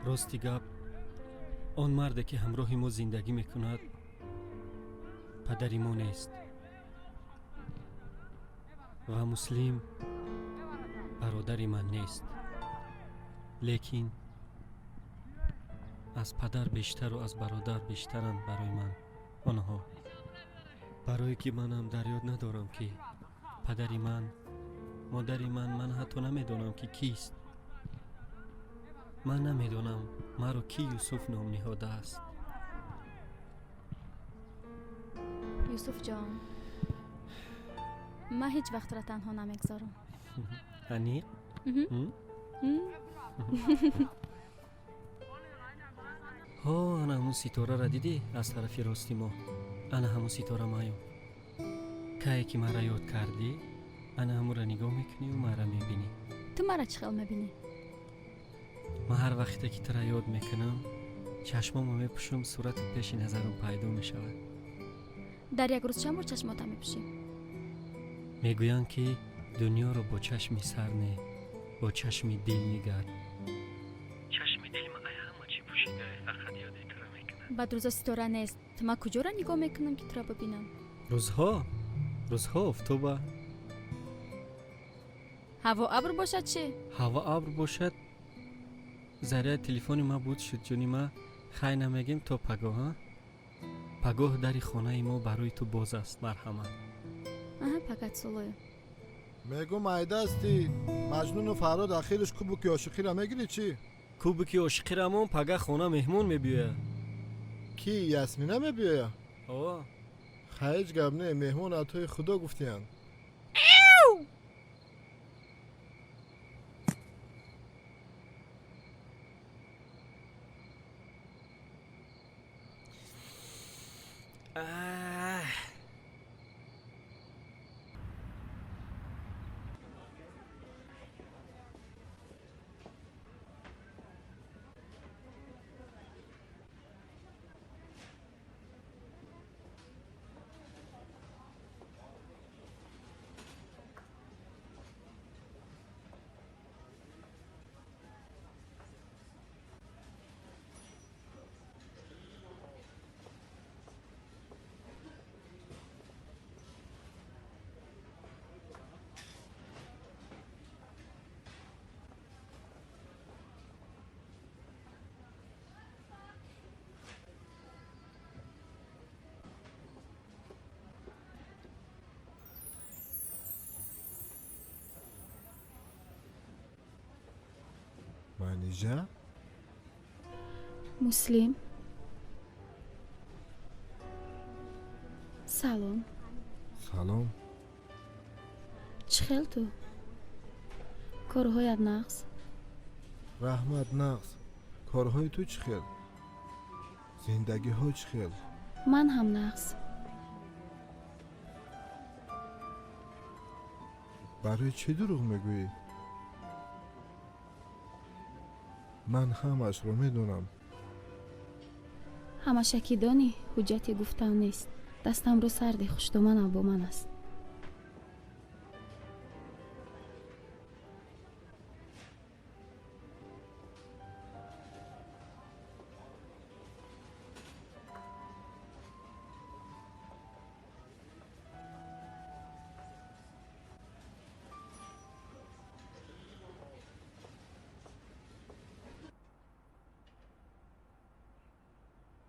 راستی گپ آن مرد که همراه ما زندگی میکند پدری ما نیست و مسلم برادری من نیست، لیکن از پدر بیشتر و از برادر بیشترند برای من آنها. برای که منم در یاد ندارم که پدری من، مادری من حتی نمیدونم که کیست. من نمیدونم مرا کی یوسف نام نهاده است. یوسف جان، من هیچ وقت را تنها نمیگذارم. انیق؟ ها، انا همون ستاره را دیدی از طرف راستی ما؟ انا همون ستاره مایم. که که مرا یاد کردی، انا همون را نگاه میکنی و مرا میبینی. تو مرا چه خیل میبینی؟ من هر وقتی که تو را یاد میکنم چشمامو میپوشم، صورت پیش نظرم پیدا میشود. در یک روز چند بار چشماتم میپوشی؟ میگویند که دنیا رو با چشم سر نه، با چشم دل نگرد. چشم دل من همه چی پوشیده، فقط یاد تو را میکنم. بعد روزا ستاره نیست، تو من کجا را نگاه میکنم که تو را ببینم؟ روزها افتوبه. هوا ابر باشد چه؟ هوا ابر باشد ذریعه تلفن ما بود شد جونی ما. خیلی نمیگیم تو پگاه ها؟ پگاه دری خانه ما برای تو باز است. مرحمت. فقط سلوی میگو مایده استی مجنون و فراد اخیرش کوبکی عاشقی را میگیری چی؟ کوبکی عاشقی رامون پگاه خانه مهمون میبیه. کی یاسمینه میبیه؟ آه خیج گب نه، مهمون اتوی خدا گفتیان. منیژه؟ مسلم سلام سلام چی خیل تو؟ کارهایت نقص؟ رحمت نقص کارهای تو چی خیل؟ زندگی ها چی خیل؟ من هم نقص برای چی دروغ میگویی؟ من همش رو میدونم همشکی دانی حجتی گفتن نیست دستم رو سردی خوشدومنم با من است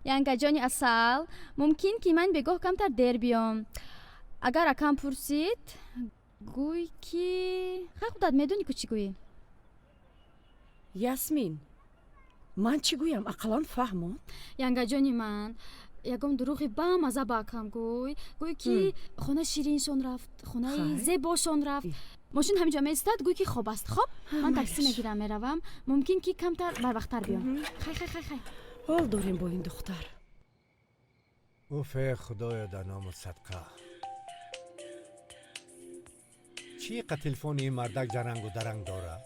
янга ҷони асал мумкин ки ман бегоҳ камтар дер биём агар акам пурсид гӯй ки хай худат медонӣ ку чӣ гӯӣ ясмин ман чӣ гӯям ақалан фаҳмо янга ҷони ман ягон дурӯғи бамаза ба акам гӯй ки хонаи шириншон рафт хонаи зебошон рафт мошин ҳамиҷо меистад гӯй ки хоб аст хоб ман таксӣ мегирам меравам мумкин ки камтар барвақттар биём хай ҳол дорем бо ин духтар اوفه خدایا در نام صدقه چی قد تلفن این مردک جرنگ و درنگ داره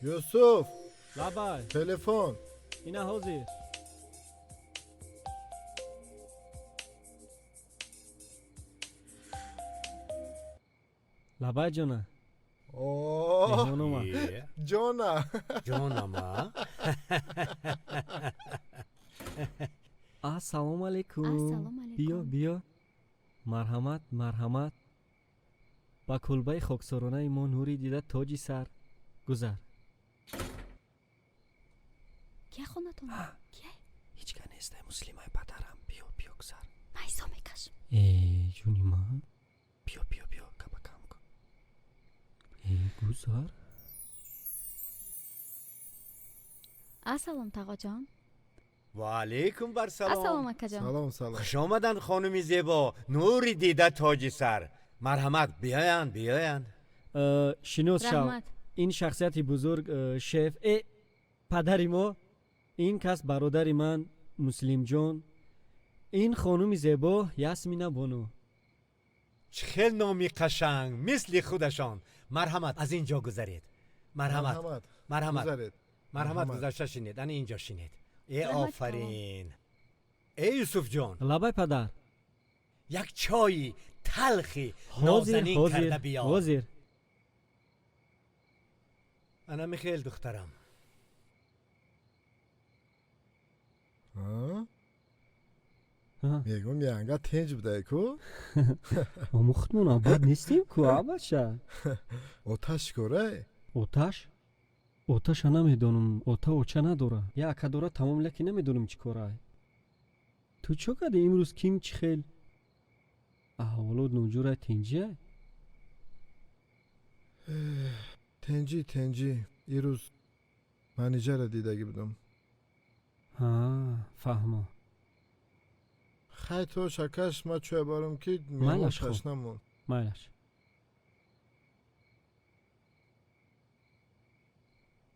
یوسف لابای تلفن اینا حاضر لابای جانا جانا ассалому алайкум биё марҳамат ба кулбаи хоксоронаи мо нури дида тоҷи сар гузар кия хонатон ҳеҷ ка нестай муслимаи падарам биё гузар майсо мекаш ҷуни ман биё кабакам кун гузар ассалом тағоҷон و علیکم بر سلام السلام اکا جان سلام خوش آمدن خانمی زیبا نوری دیده تاج سر مرحمت بیاین шинос шав ин шахсияти бузург шеф падари мо ин кас бародари ман муслимҷон ин хонуми зебо ясмина бонӯ چه نامی قشنگ مثل خودشان مرحمت از اینجا گذرید مرحمت گذشته شینید ان اینجا شینید ای آفرین ای یوسف جان لبای پدر یک چای تلخی نازنین کرده بیا حاضر انا میخیل دخترم میگم янга тинҷ будай ку омӯхтмона бад нестим ку абаша оташ корай оташа намедонам ота оча надора я ака дора тамом леки намедонам чӣ корай ту чо карди имрӯз ким чӣ хел аҳволот ноҷурай тинҷӣ ирӯз манеҷара дидагӣ будам фаҳмо хай то шакаш ма чӯя барам ки мелашаш намон майлаш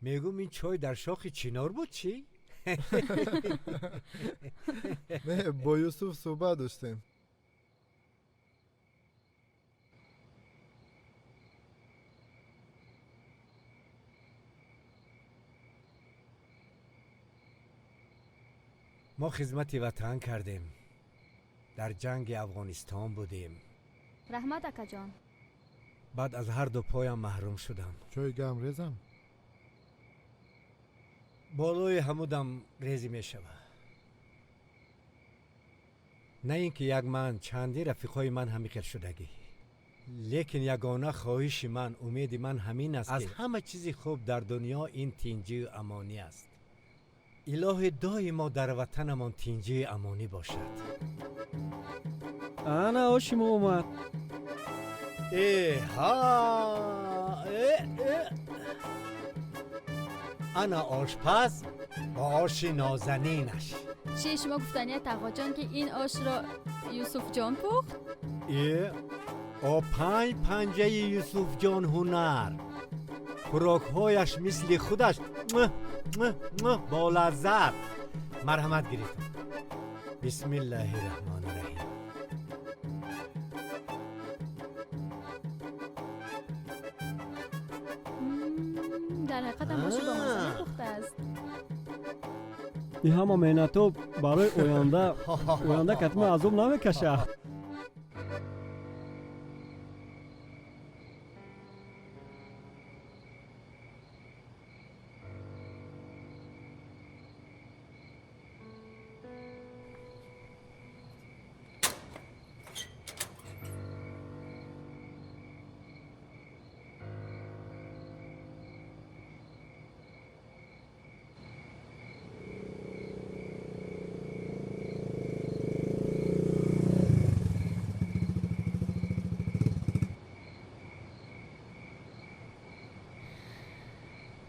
میگم این چای در شاخ چینار بود چی؟ نه با یوسف صحبت داشتیم. ما خدمت وطن کردیم. در جنگ افغانستان بودیم. رحمت اکا جان. بعد از هر دو پایم محروم شدم. چای گم ریزم. بالای همودم ریزی می شود. نه اینکه یک من چندی رفیقای من همیکل شدگی، لیکن یگانه خواهش من، امید من همین است از همه چیزی خوب در دنیا این تینجی و امانی است. اله دای ما در وطنمان تینجی امانی باشد. انا آشیم اومد. انا آشپز با آش نازنینش. چی شما گفتنیت آقا جان که این آش را یوسف جان پخت؟ او پنجه یوسف جان هنر، خوراکهایش مثل خودش با لذت. مرحمت گرفتم. بسم الله الرحمن الرحیم. در حقیقت هم آش با مزه پخته است. این همه مهنتو برای اوینده کتمه عذاب نمیکشه.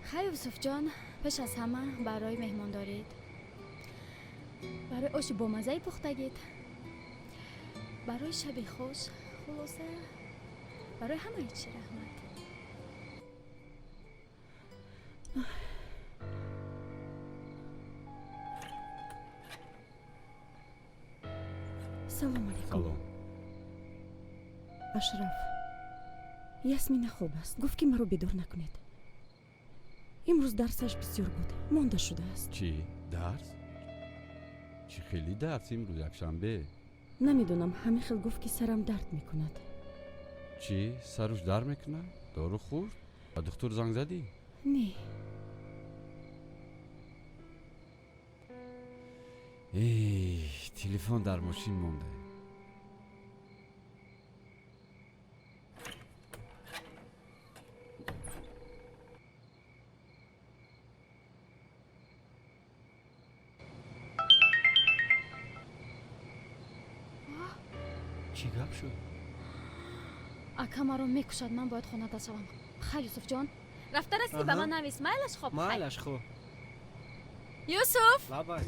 خیلی یوسف جان، پیش از همه برای مهمان دارید، برای آش با مزه پختگید، برای شب خوش، خلاصه برای همه چی رحمت. سلام علیکم. سلام. اشرف، یاسمین خوب است. گفت که مرا بیدار نکنید. امروز درسش بسیار بود. مانده شده است. چی؟ درس؟ چی خیلی درس امروز یکشنبه؟ نمیدونم، همه خیلی گفت که سرم درد میکند. چی؟ سرش درد میکنه؟ دارو خورد؟ و دکتر زنگ زدی؟ نه. ای تلفن در ماشین مونده. چی گپ شد؟ اکا مرا میکشد. من باید خونه شوم. خیلی یوسف جان رفته راستی به من نویس. مالش خوب. مالش خوب. یوسف بابا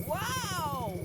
واو.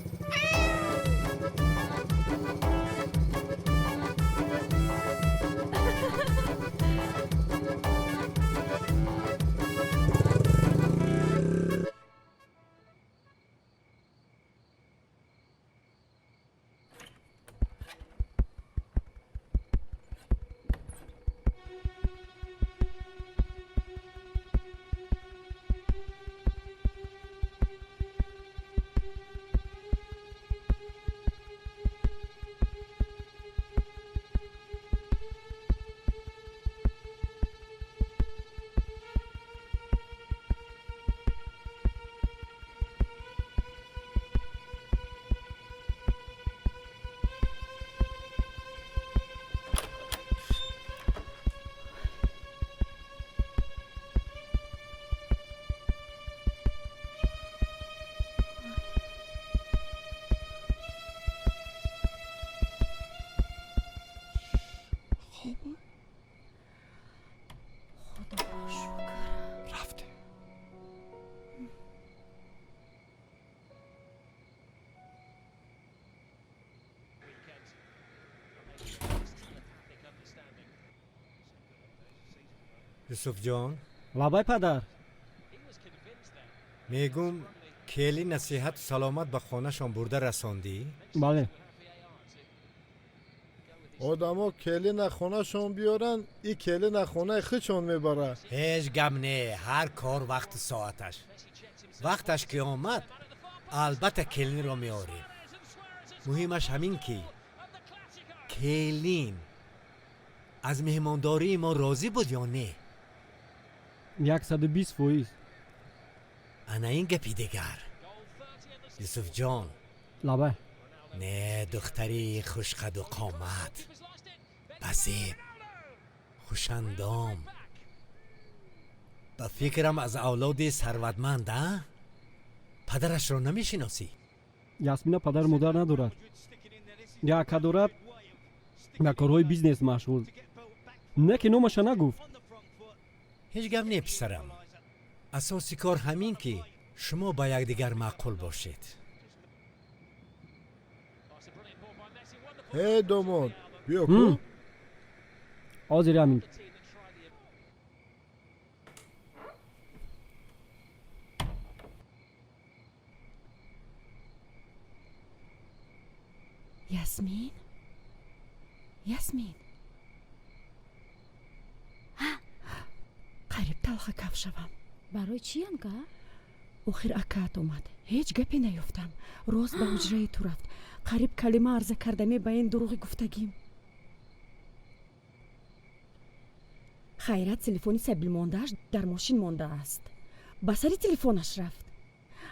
یوسف جان لابای پدر میگم کلی نصیحت و سلامت به خانهشان برده رساندی؟ بله آدما کلی نخونه شون بیارن ای کلی نخونه خودشون میبره. هیچ گم نه، هر کار وقت ساعتش. وقتش که آمد البته کلین رو میاریم. مهمش همین که کلین از مهمانداری ما راضی بود یا نه؟ 120%. انا این گپی دیگر. یوسف جان لابای نه، دختری خوشقد و قامت، بسیب، خوشندام، به فکرم از اولاد ثروتمند. پدرش رو نمیشناسی؟ یاسمینا پدر مادر ندارد. یکا دارد به کارهای بیزنس مشغول. نه که نامش نگفت. هیچ گم نه پسرم. اساسی کار همین که شما با یکدیگر معقول باشید. هی دومون بیا کو. حاضر همین. یاسمین یاسمین قریب تلخ کف شوم. برای چی انگا؟ آخر اکات اومد. هیچ گپی نیفتم. روز به حجره تو رفت. قریب کلمه عرضه کردمی به این دروغ گفتگیم. خیرت تلفنی سبیل موندهش در ماشین مونده است. به سر تلفنش رفت.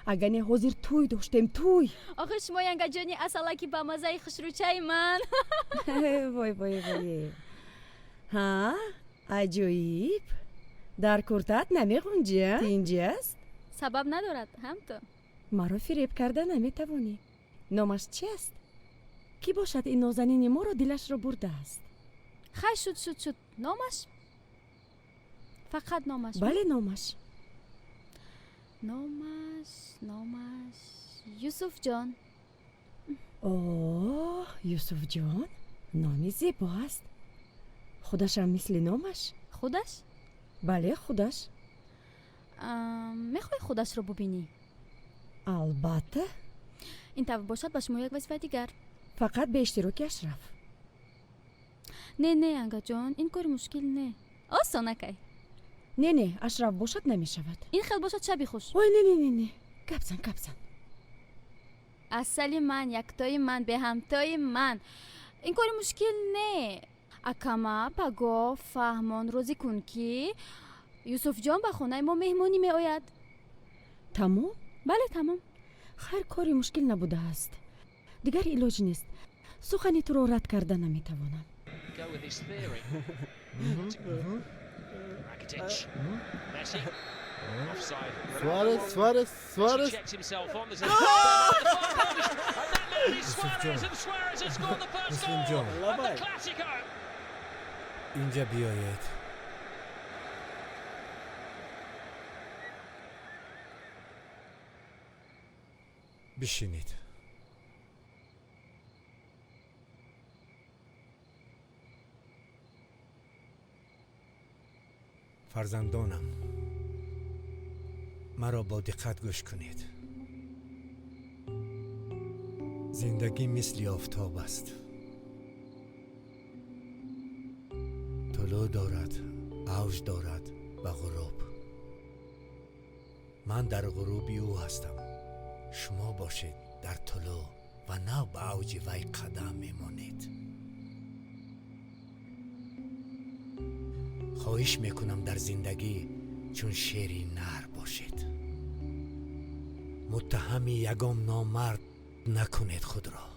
اگر نه حاضر توی داشتیم توی. آخر شما ینگا جانی اصلا با مزه خوشروچای من. وای وای وای. ها عجیب. در کورتت نمیخونجی اینجاست؟ سبب ندارد هم تو. مرا فریب کرده نمیتوانی. نامش چیست؟ کی باشد این نازنین ما رو دلش رو برده است؟ خیلی شد نامش؟ فقط نامش؟ بله نامش یوسف جان. اوه یوسف جان نامی زیبا است. خودش هم مثل نامش؟ خودش؟ بله خودش. میخوای خودش رو ببینی؟ البته. این طور باشد با شما یک وظیفه دیگر. فقط به اشتراک اشرف. نه انگا جان این کار مشکل نه. آسانه که. نه اشرف باشد نمیشود. این خیلی باشد شبی خوش. وای نه کپسن. اصلی من یکتای من به همتای من. این کار مشکل نه. اکما پگاه فهمان روزی کن که یوسف جان به خونه ما مهمونی می آید. تمام؟ بله تمام. خیر کاری مشکل نبوده است. دیگر علاج نیست. سخنی تو رو رد کرده نمیتوانم. سوارز مسلم جان اینجا بیایید. بشینید. فرزندانم مرا با دقت گوش کنید. زندگی مثل آفتاب است. طلوع دارد، اوج دارد و غروب. من در غروبی او هستم. شما باشید در طلوع و نه به اوج وی قدم میمانید. خواهش میکنم در زندگی چون شیری نر باشید. متهم یگام نامرد نکنید خود را.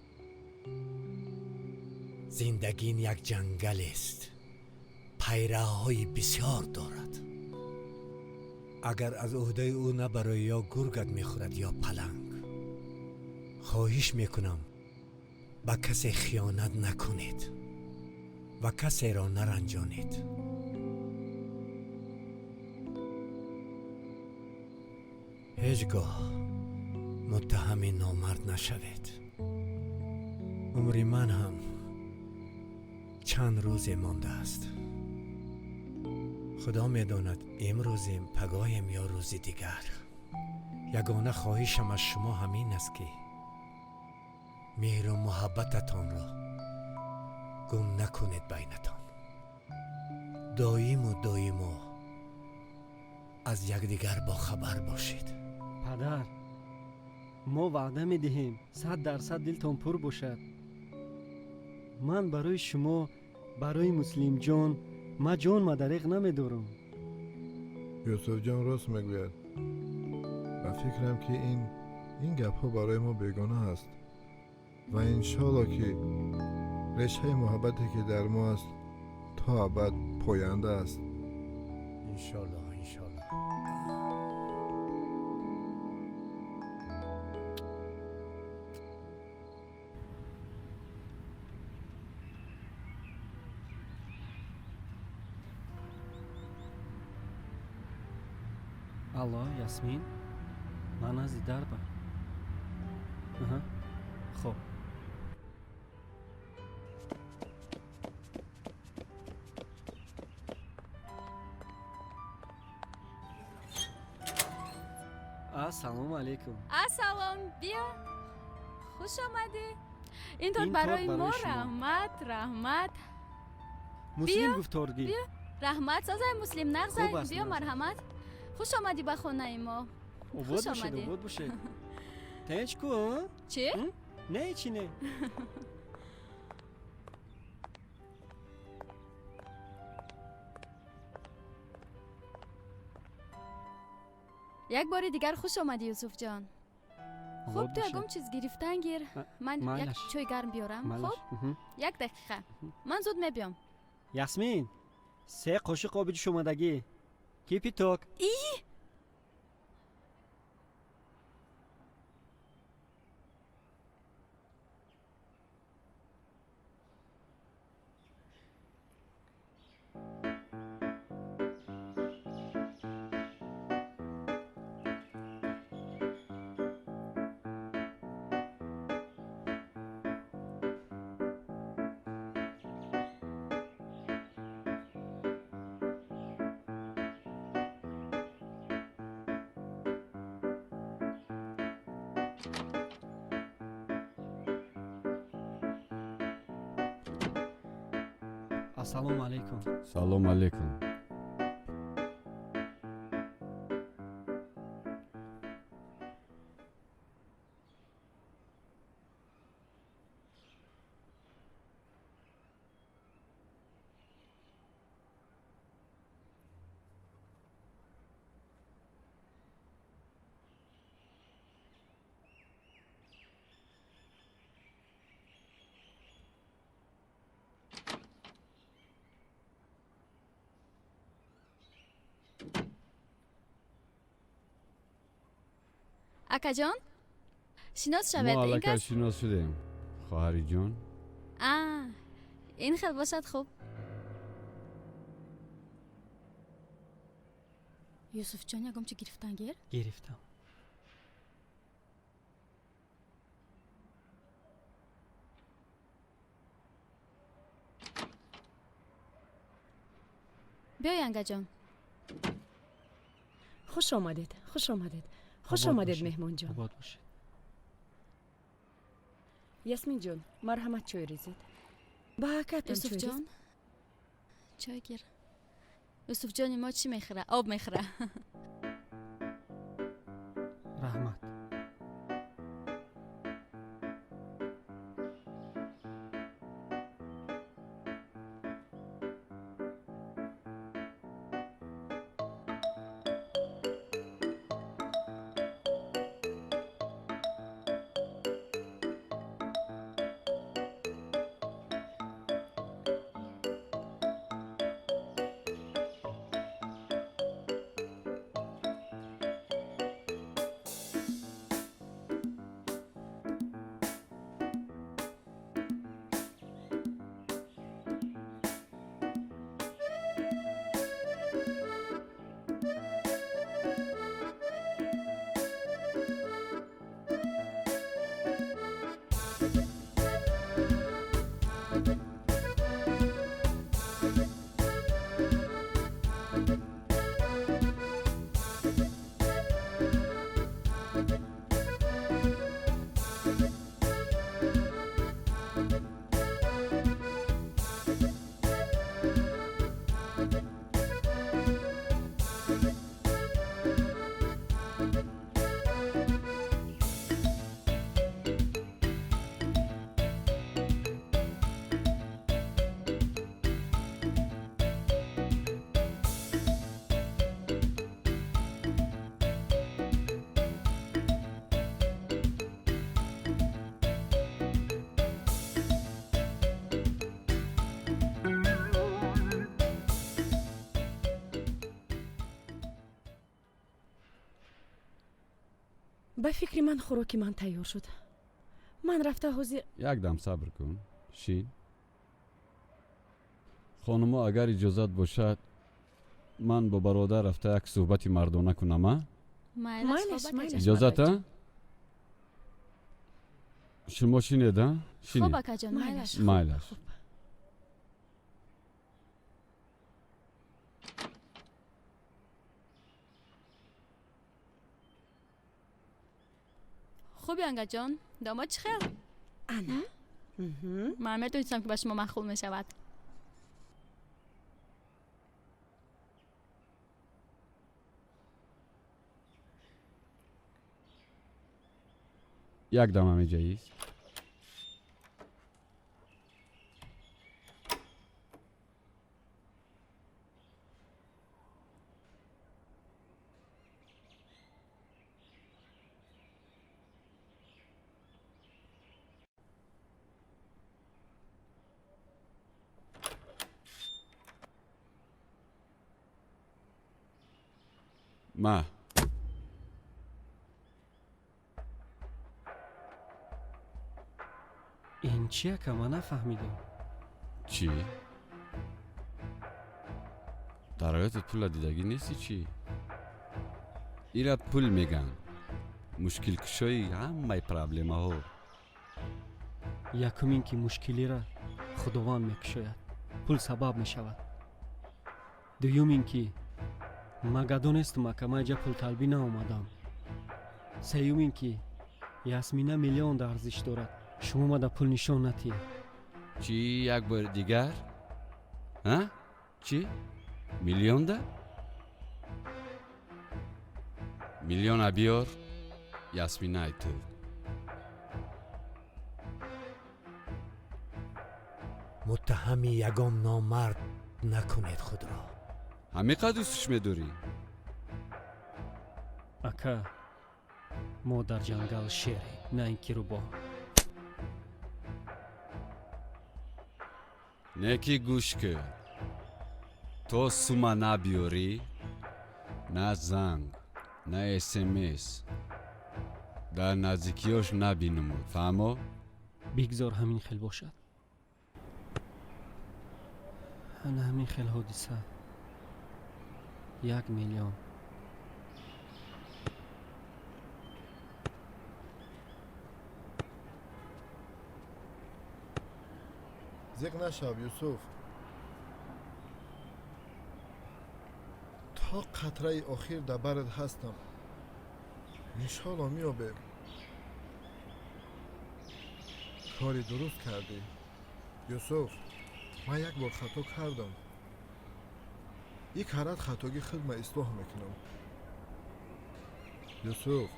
زندگی یک جنگل است. پیراهای بسیار دارد. اگر از عهده او نبرای یا گرگت میخورد یا پلنگ. خواهش میکنم به کسی خیانت نکنید و کسی را نرنجانید. هیچگاه متهم نامرد نشوید. عمر من هم چند روز مانده است. خدا میداند امروزیم پگاهیم یا روزی دیگر. یگانه خواهشم از شما همین است که مهر و محبتتان را گم نکنید بینتان. دایم از یکدیگر با خبر باشید. پدر، ما وعده میدهیم 100% دلتان پر باشد. من برای شما، برای مسلم جان، ما جان ما دریغ نمیدارم. یوسف جان راست میگوید و فکرم که این گپ ها برای ما بیگانه است و انشالله که رشته محبتی که در ما است تا ابد پاینده است. انشالله. алло, ясмин, ман аз идарба. خب. ассалому алейкум. ассалом, бия. хуш омадӣ. ин торт барои мо. раҳмат. муслим гуфтор гӣ. раҳмат сазай муслим нағзай. биё марҳамат. хуш омадӣ ба хонаи мо. обод бошед. тенчку? чӣ? не чӣ не. як бори дигар хуш омадӣ юсуфҷон. хуб, ту ягон чиз гирифтан гир. ман як чой гарм биёрам. хуб, як дақиқа. ман зуд мебиём. ясмин, 3 қошиқ оби ҷӯшомадагӣ. кипиток. ассалому алейкум. салом алейкум. акаҷон, шинос шавед. мо аллакай шинос шудем. хоҳари ҷон. ин хел бошад хуб. юсуфҷон, ягом чӣ гирифтан гир? гирифтам. биё янгаҷон. хуш омадед. خوش آمدید مهمان جان. آباد باشید. یاسمین جان، مرحمت چای ریزید. برکت یوسف جان، چای گیر. یوسف جان ما چی میخوره؟ آب میخوره. رحمت. ба фикри ман хӯроки ман тайёр шуд. ман рафта ҳозир як дам сабр кун шин. хонумо агар иҷозат бошад ман бо бародар рафта як суҳбати мардона кунам. майлаш иҷозат а? шумо шинед а? хоб акаҷон майлаш. майлаш. خوبی انگا جان؟ داماد چه خیل؟ انا من میدونستم که با شما مخلوط میشود. یک دم همه جاییست. ما این چیه که من نفهمیدم؟ چی؟ در حیاتت پول دیدگی نیستی چی؟ ایره پول میگن مشکل کشایی همه پرابلم ها. یکم این که مشکلی را خداوند میکشاید پول سبب میشود. دوم این که مگه دونستم که من جا پول طلبی نامدم. سیوم این که یاسمینه میلیون در ارزش دارد شما ما در پول نشان ندهید. چی یک بار دیگر؟ ها؟ چی؟ میلیون ده؟ میلیون بیار یاسمینه تو. متهمی یگام نامرد نکنید خود را. همه قد دوستش میداری؟ اکا ما در جنگل شیری نه اینکه رو با نکی گوش که تو سوما نبیاری نه زنگ نه اسمس در نزدیکیاش نبینم. فهمو؟ بگذار همین خیل باشد. انا همین خیل حادثه 1 میلیون. زیق نشاب یوسف. تا قطره آخر در برت هستم. انشالله میابه. کاری درست کردی یوسف. من یک بار خطا کردم. یک کارت خطاگی خود ما اصلاح میکنم. یوسف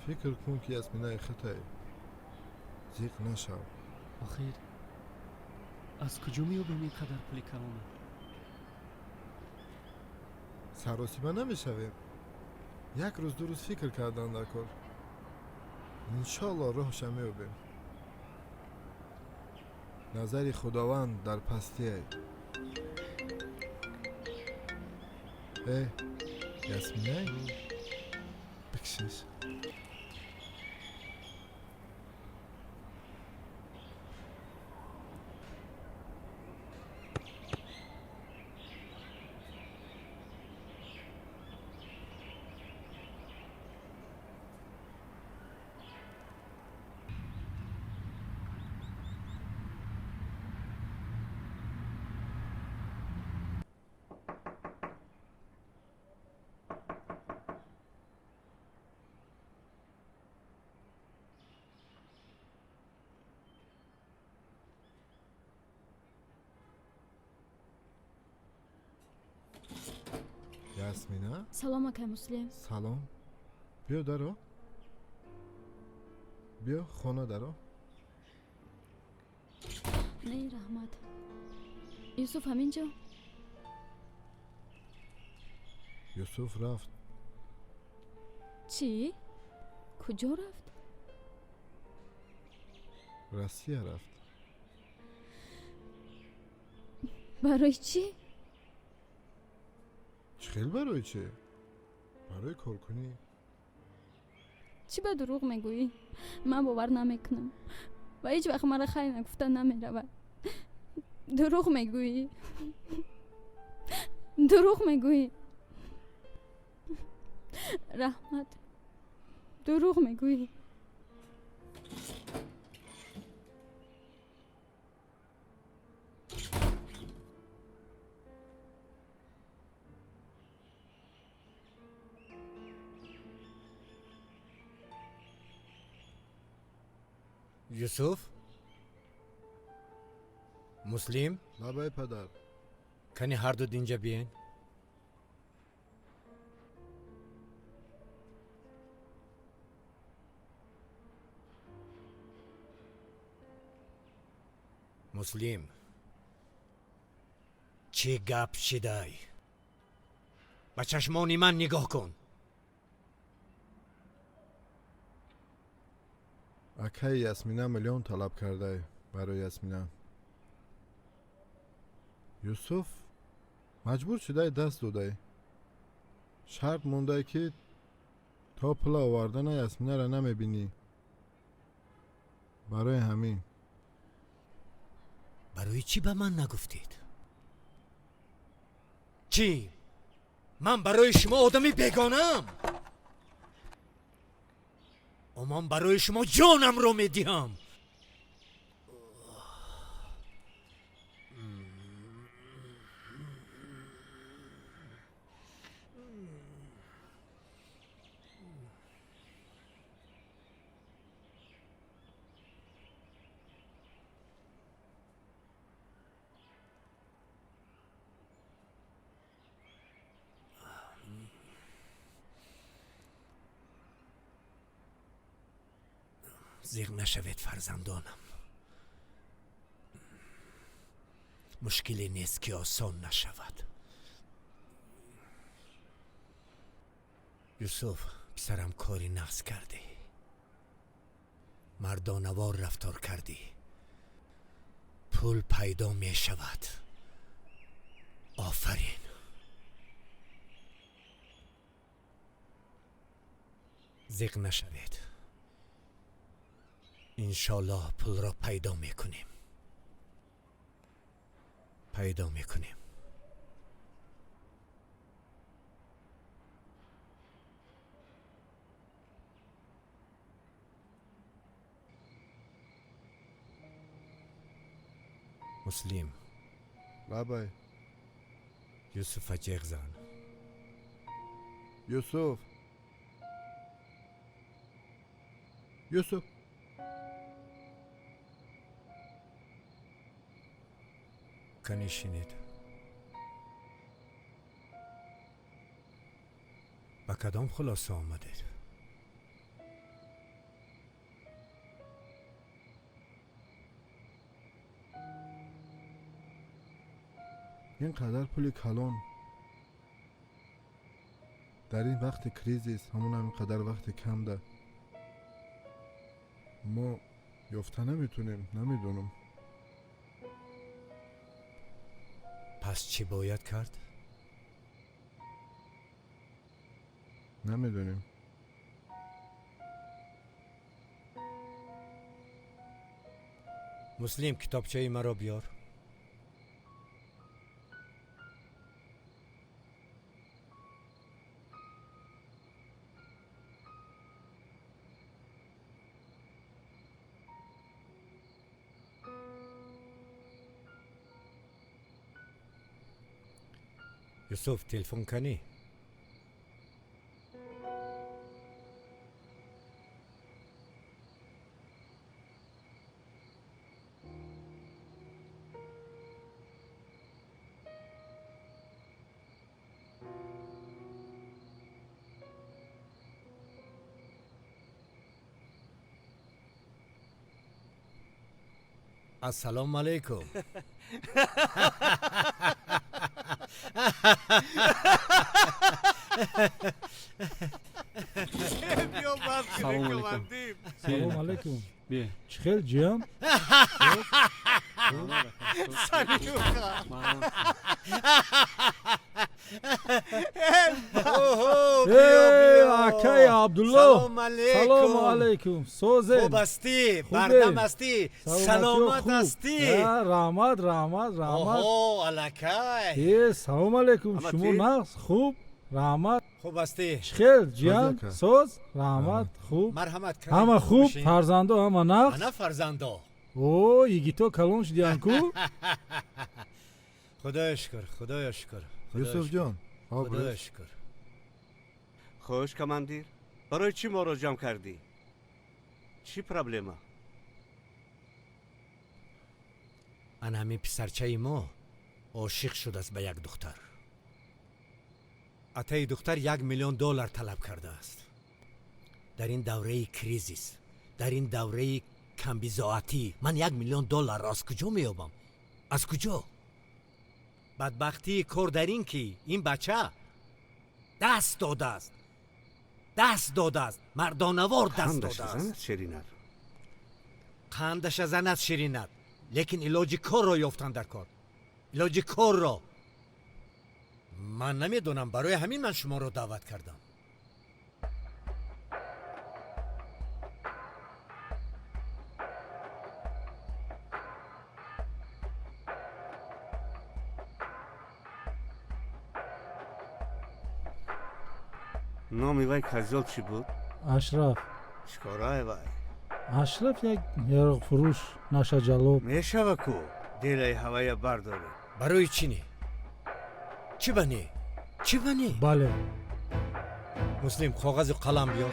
فکر کن که یاسمینه خطای. زیق نشاب. آخر از کجا میابیم این قدر پولی کلامه؟ سراسیمه نمیشویم. یک روز دو روز فکر کردن در کار. انشالله راهش میابیم. نظر خداوند در پستیه. یاسمینه بکشش. یاسمینا سلام اکای مسلم. سلام. بیا درو. بیا خونه درو. نه رحمت. یوسف همینجا؟ یوسف رفت. چی؟ کجا رفت؟ روسیه رفت. برای چی؟ خیلی برای چه؟ برای کار کنی؟ چی به دروغ میگویی؟ من باور نمیکنم و هیچ وقت مرا خیلی نگفتن نمیرود. دروغ میگویی. دروغ میگویی. رحمت دروغ میگویی. یوسف مسلم بابای پدر کنی هر دو اینجا بیاین. مسلم چی گپ شدای؟ با چشمانی من نگاه کن. اکای یاسمینا میلیون طلب کرده برای یاسمینا. یوسف مجبور شده دست داده. شرط مونده که تا پول آوردن یاسمینا را نمیبینی. برای همین. برای چی به من نگفتید؟ چی؟ من برای شما آدمی بیگانم؟ من برای شما جانم رو میدیم. زیر نشوید فرزندانم. مشکلی نیست که آسان نشود. یوسف پسرم کاری نقص کردی. مردانوار رفتار کردی. پول پیدا می شود. آفرین. زیر نشوید. انشالله پول را پیدا میکنیم. پیدا میکنیم. مسلم بابای یوسف جیغ زن. یوسف یوسف کنی شنید؟ با کدام خلاصه آمدید؟ اینقدر پول کلان در این وقت کریزیس همون هم اینقدر وقت کم ده. ما یافته نمیتونیم. نمیدونم. پس چی باید کرد؟ نمیدونیم. مسلم کتابچه مرا بیار. یوسف تلفن کنی؟ السلام علیکم. سلام علیکم. چخیل جیان؟ اکای عبدالله. سلام علیکم. سوزن. خوب استی؟ بردم استی؟ سلامت استی؟ رحمت. اوه الکای. سلام علیکم. شما نقص خوب؟ رحمت. خوب استی؟ چخیل جیان؟ سوز؟ رحمت خوب؟ مرحمت کرد. همه خوب؟ فرزندو همه نقص؟ انا فرزندو. اوه یگیتو کلون شدیان کو؟ خدای شکر. یوسف جان. خدای شکر. خوش کماندیر. برای چی ما رو جمع کردی؟ چی پرابلمه؟ ان همین پسرچه ما عاشق شده است به یک دختر. اتای دختر $1,000,000 طلب کرده است. در این دوره کریزیس، در این دوره کمبیزاعتی من $1,000,000 از کجا میابم؟ از کجا؟ بدبختی کار در این که این بچه دست داده است. مردانوار دست داده است. قندش زند شیرینت. لیکن علاج کار را یافتن در کار. علاج کار را من نمیدونم. برای همین من شما را دعوت کردم. نامی وای کزال چی بود؟ اشرف. چکارای وای؟ اشرف یک یارق فروش نشه جلوب. میشه کو دیلای هوای برداره. برای چی نی؟ چی بنی؟ بله. مسلم کاغذ و قلم بیار.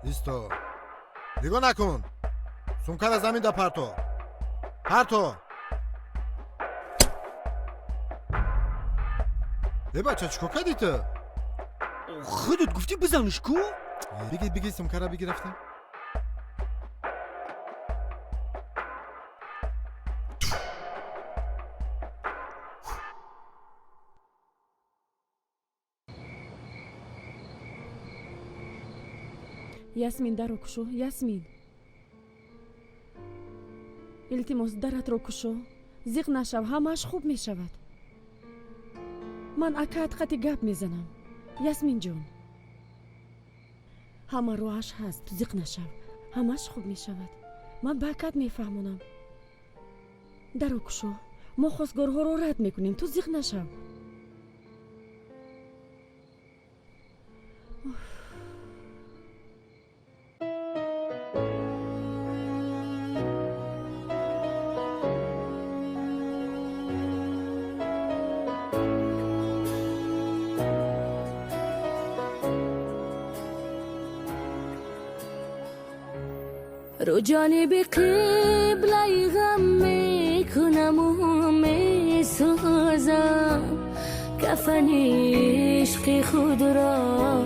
ایستا نگاه نکن سمکر از زمین دا پرتو ای بچه چکو کردی تو؟ خودت گفتی بزنش کو؟ بگی سمکر را بگرفتم ясмин даро кушо ясмин илтимос даратро кушо зиқ нашав ҳамааш хуб мешавад ман акаат хати гап мезанам ясмин ҷон ҳама роҳаш ҳаст ту зиқ нашав ҳамааш хуб мешавад ман ба акаат мефаҳмонам даро кушо мо хостгорҳоро рад мекунем ту зиқ нашав رو جانب قبله غم میکنم و میسوزم کفن عشق خود را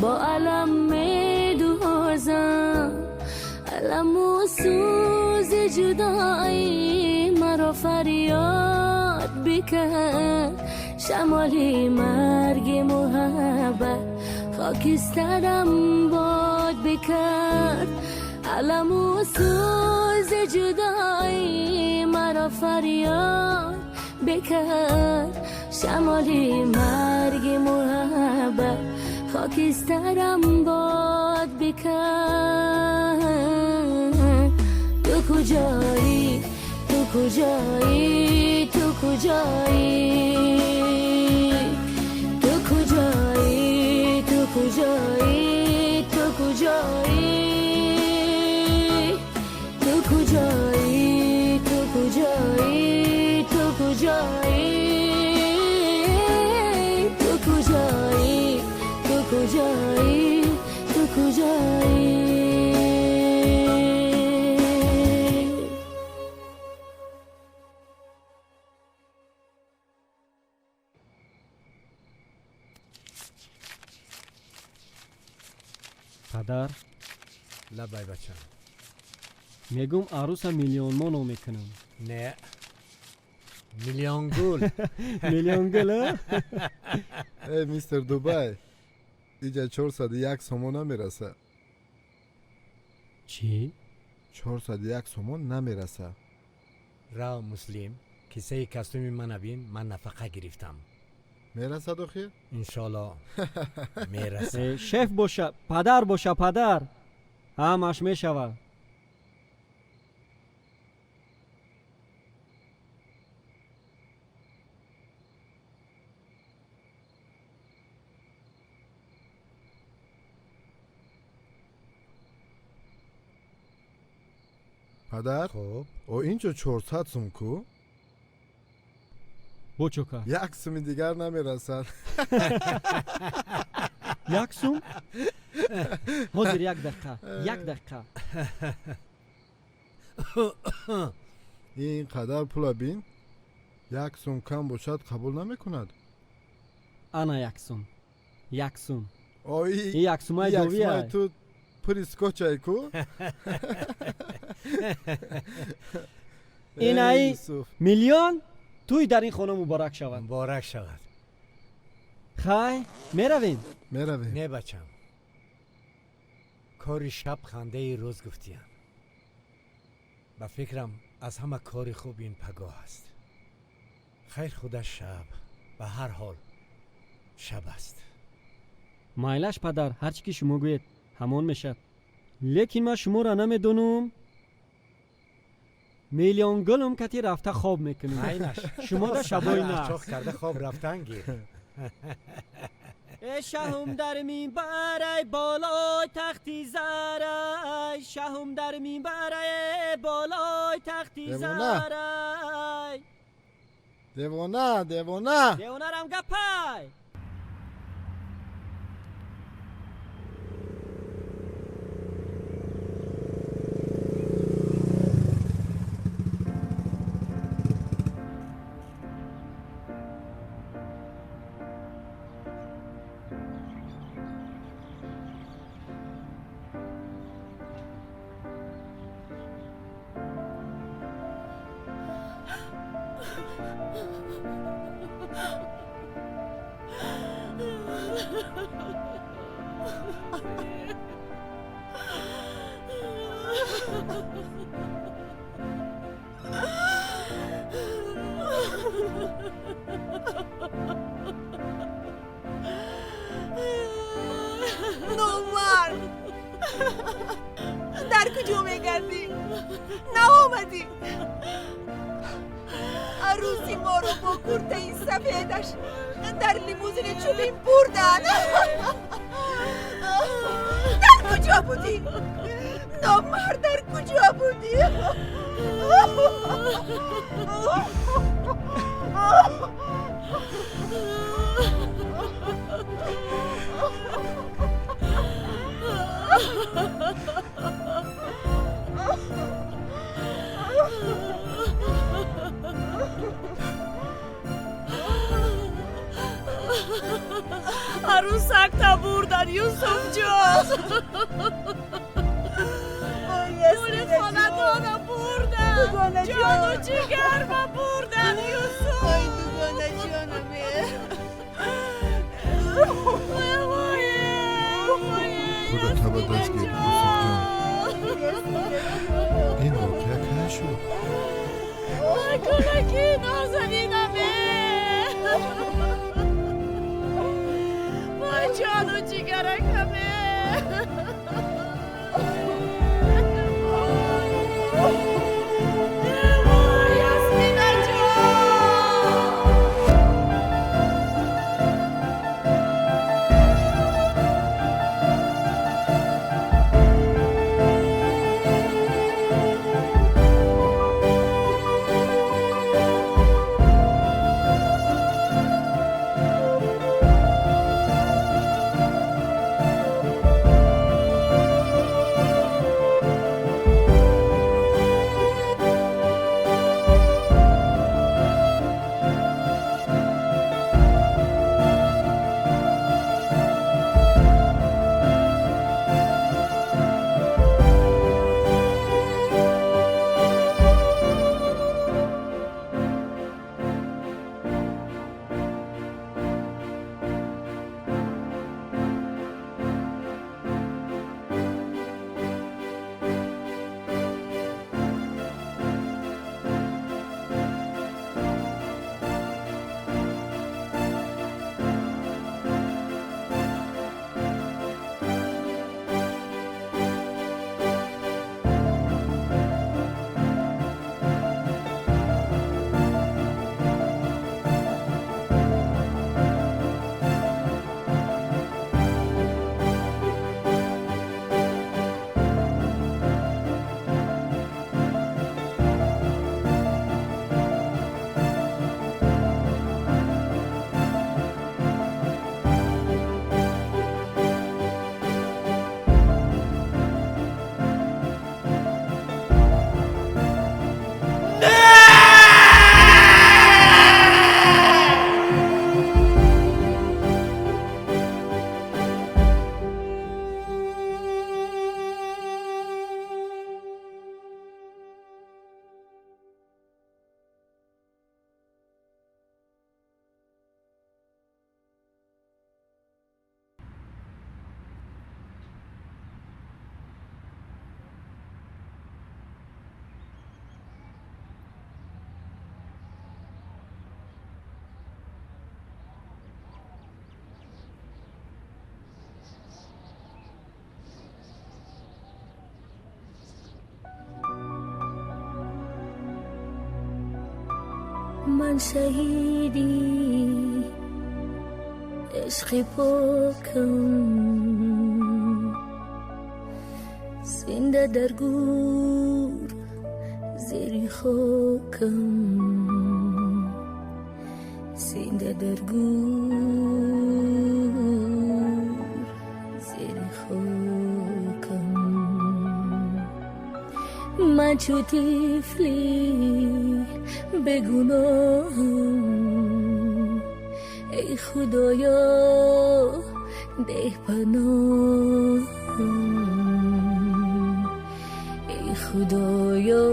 با علم میدوزم علم و سوز جدایی مرا فریاد بکرد شمالی مرگ محبت خاکسترم باد بکرد علم و سوز جدایی مرا فریاد بکرد شمالی مرگ محبت خاکسترم باد بکرد تو کجایی تو کجایی تو کجایی تو کجایی تو کجایی تو کجایی کجایی تو کجایی تو کجایی تو کجایی تو کجایی تو کجایی پدر لبای بچم میگم عروس میلیون مانو میکنم نه میلیون گل میلیون گل ای میستر دوبای اینجا 401 سومون نمیرسه چی؟ 401 سومون نمیرسه را مسلم کیسه کاستومی من بین من نفقه گرفتم میرسه دخیر؟ انشالله میرسه شف باشه پدر باشه پدر همش میشود پدر خب او اینجا 400 سوم کو بوچوکا یک سوم دیگر نمیرسد یک سوم حاضر یک دقیقه این قدر پول بین یک سوم کم باشد قبول نمیکند انا یک سوم اوی یک سومای دویه تو پریسکوچای کو این ای میلیون توی در این خانه مبارک شود مبارک شود خای میرویم نه بچم کاری شب خنده روز گفتیم با فکرم از همه کاری خوب این پگاه است خیر خودش شب به هر حال شب است مایلش پدر هرچی که شما گوید همان میشد لیکن من شما را نمیدونم میلیون گلم کتی رفته خواب میکنیم شما در شبای نه چاق کرده خواب رفتن گیر شهم در میبره بالای تختی زره شهم در میبره بالای تختی زره دیوانه رم گپای نومار در کجا میگردی؟ نآمدی عروسی ما رو با کرته این سفیدش در لیموزین چوبین بردن در کجا بودی؟ نامرد در کجا بودی؟ عروسک تا بردن یوسف جان پول خاندانا بردن جان و جگر ما بردن یوسف ای دوگانه جانم خدا تبا دست گیر یوسف جان این واقعه که شد وای کلکی نازنینمه وای جان و جگرکمه من شهیدی عشق پاکم زنده در گور زیر خاکم زنده در گور زیر خاکم من چو طفلی بگناهم ای خدایا ده پناهم ای خدایا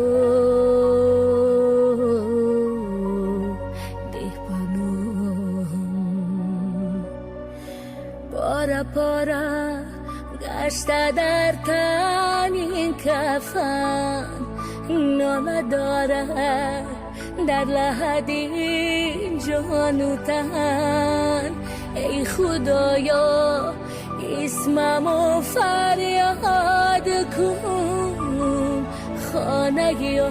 پاره گشته در تن این کفن نامه دارد در لحدی جان و تن ای خدایا اسممو فریاد کن خانه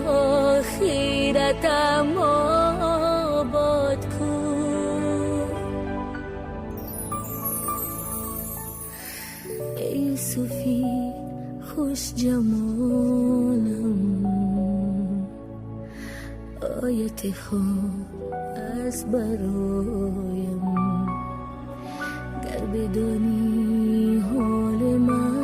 آخرتم آباد کن ای صوفی خوش جمالم آیت خواب از برایم گر بدانی حال من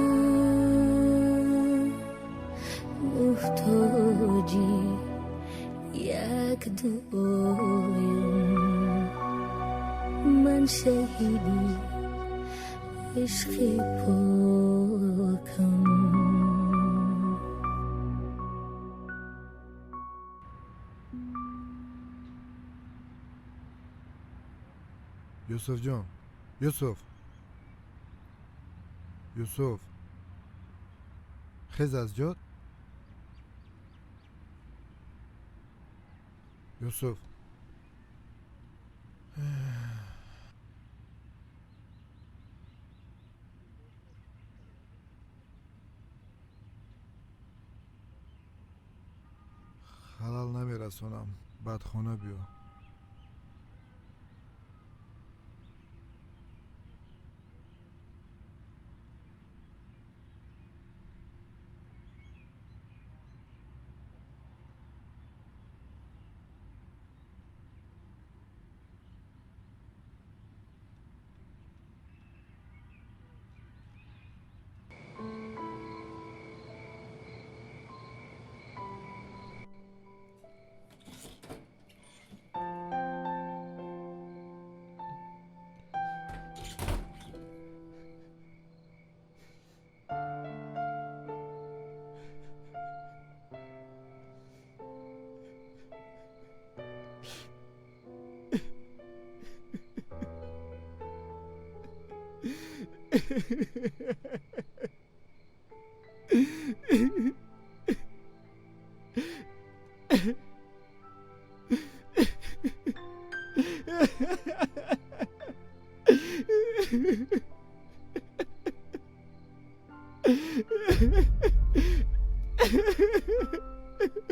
محتاجی یک دعایم من شهیدی عشق پاکم یوسف جان یوسف خیز از جات یوسف خلال نمیرسونم بعد خونه بیا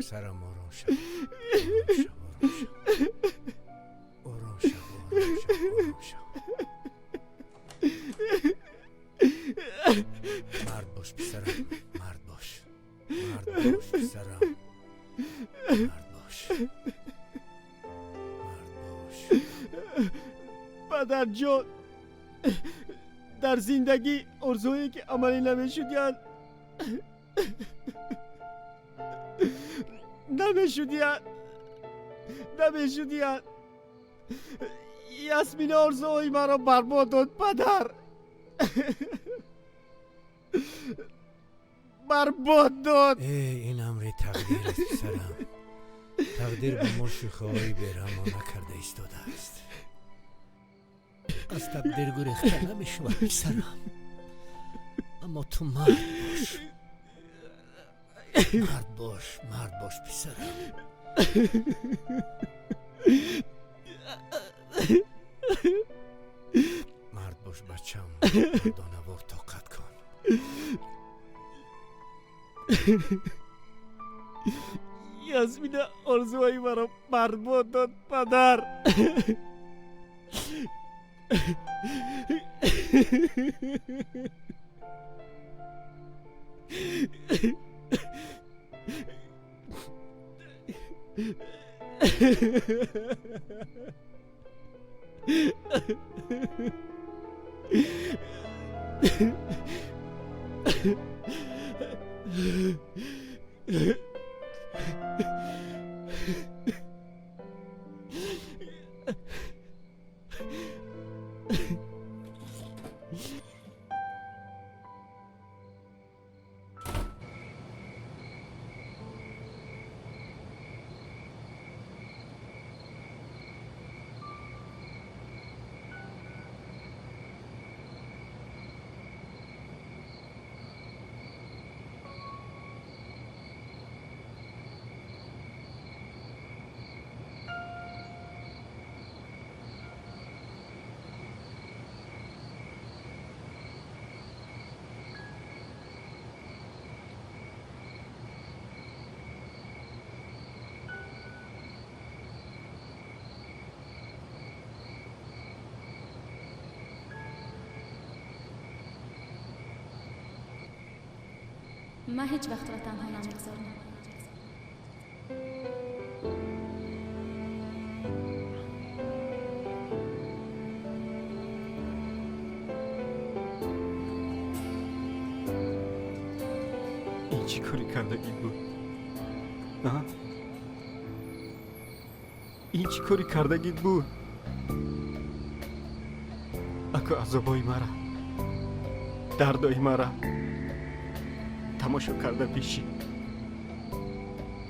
سرم آرام شد آرام شد مرد باش پسرم مرد باش پسرم مرد باش پدر جان در زندگی ارزویی که عملی نمیشدیان نمیشدیان یاسمین ارزوی مرا برباد داد پدر برباد داد این امر تقدیر است پسرم تقدیر به ما شوخه‌ای برهما نکرده ایستاده است از تقدیر گریخته نمیشود پسرم اما تو مرد باش پسرم مرد باش بچم مردانوار طاقت کن یاسمین آرزوهای مرا برباد داد پدر من هیچ وقت را تنها نمیگذارم. این چی کاری کردگی بود؟ این چی کاری کردگی بود؟ اکو عذابای مرا، دردای مرا تماشا کرده پیشی،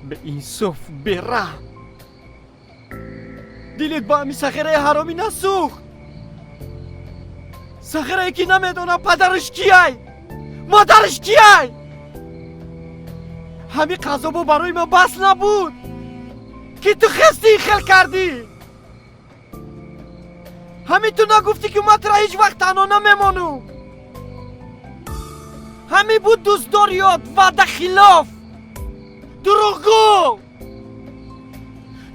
به انصاف به رحم دلت با همی سخیره حرامی نسوخت. سخیره که نمیدونه پدرش کیه مادرش کیه. همین قذابو برای من بس نبود که تو خستی خل کردی. همین تو نگفتی که من ترا هیچ وقت تنها نمیمانم. همین بود دوست داریات وعده خلاف. دروغگو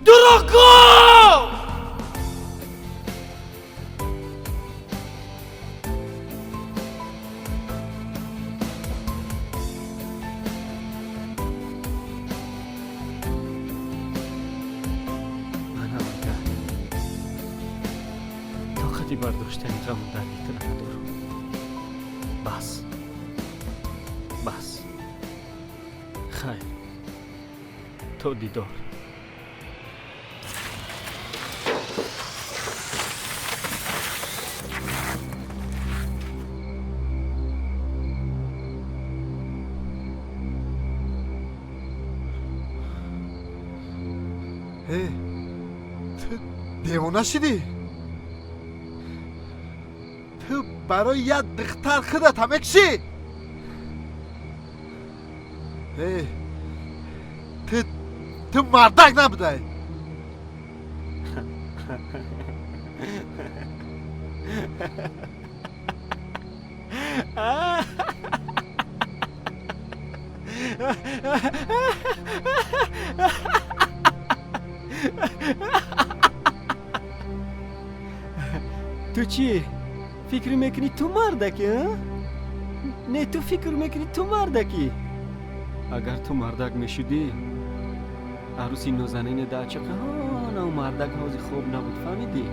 دروغگو. برداشتن غم و دردیت ندارم. بس خیر تا دیدار. تو دیوانه شدی؟ تو برای یه دختر خودت هم اکشی؟ تو مردک نبوده. تو چی؟ فکر میکنی تو مردکی ها؟ نه تو فکر میکنی تو مردکی. اگر تو مردک میشدی عروسی نازنین ده چقدر و مردک حاضی خوب نبود فهمیدی؟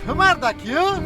تو مردکی ها؟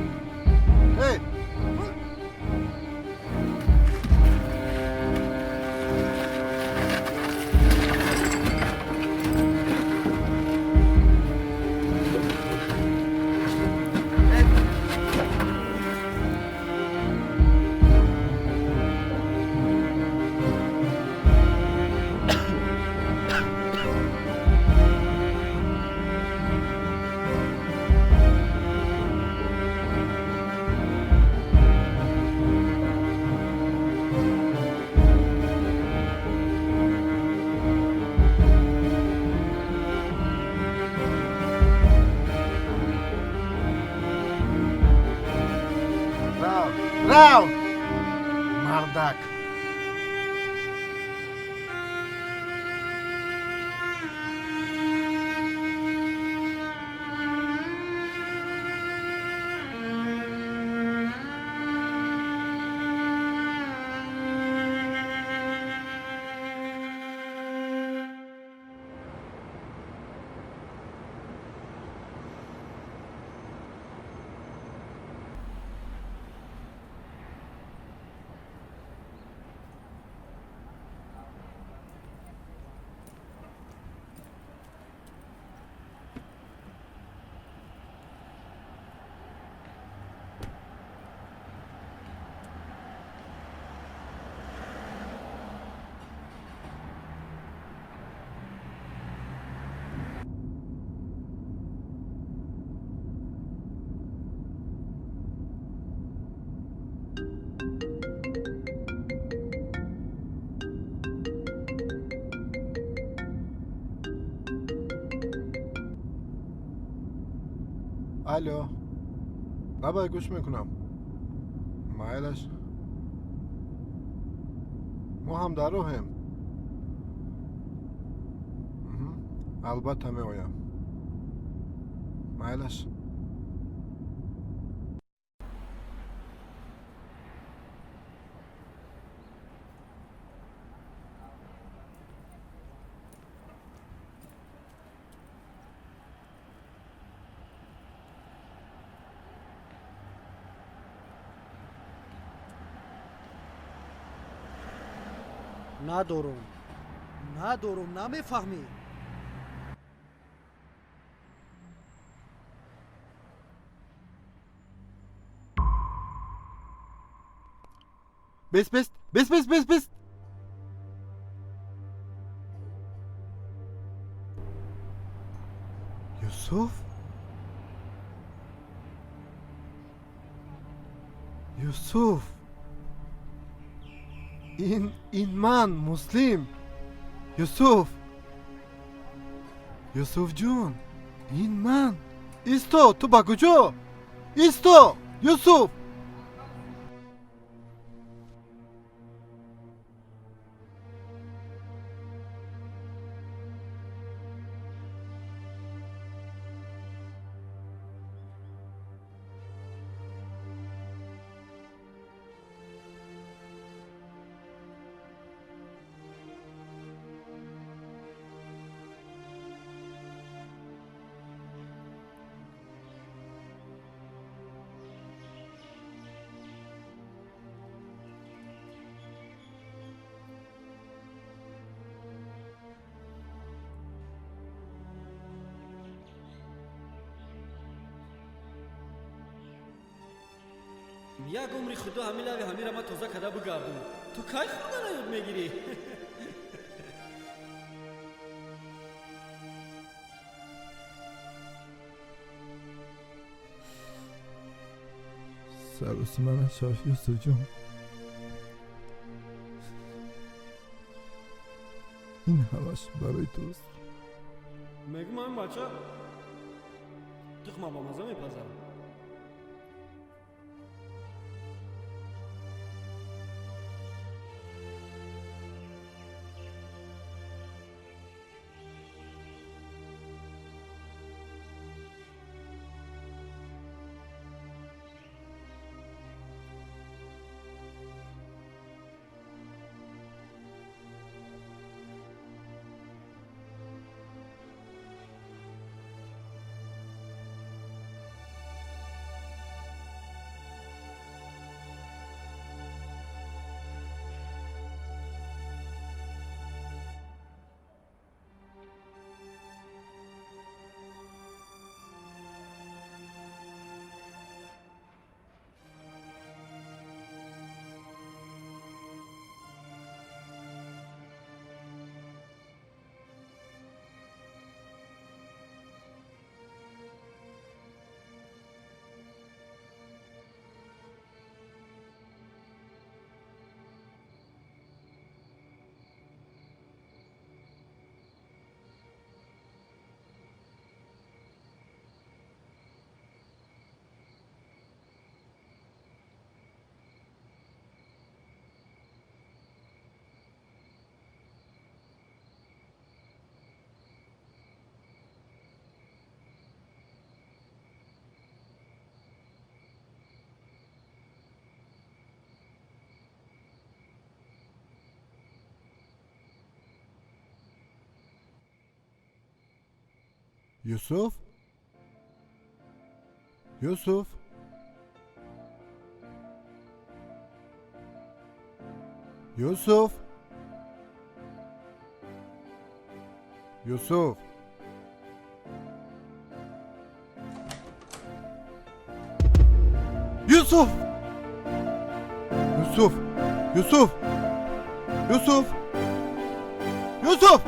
راو مردک. الو بابا گوش میکنم. مایلش ما هم در راهم. البته میآیم. مایلش. ندارم نمیفهمی. بس یوسف این من مسلم. یوسف جون، این من. ایستا، تو با کجا؟ ایستا یوسف. یک عمری خدا همین لبی همین را ما تازه کده بگردم. تو کی خوردن یاد میگیری؟ سروس من شاف یوسف جون. این همش برای توست. میگم من بچه تخمه با مزه میپزم. یوسف؟ یوسف؟ یوسف؟ یوسف؟ یوسف! یوسف! یوسف! یوسف! یوسف!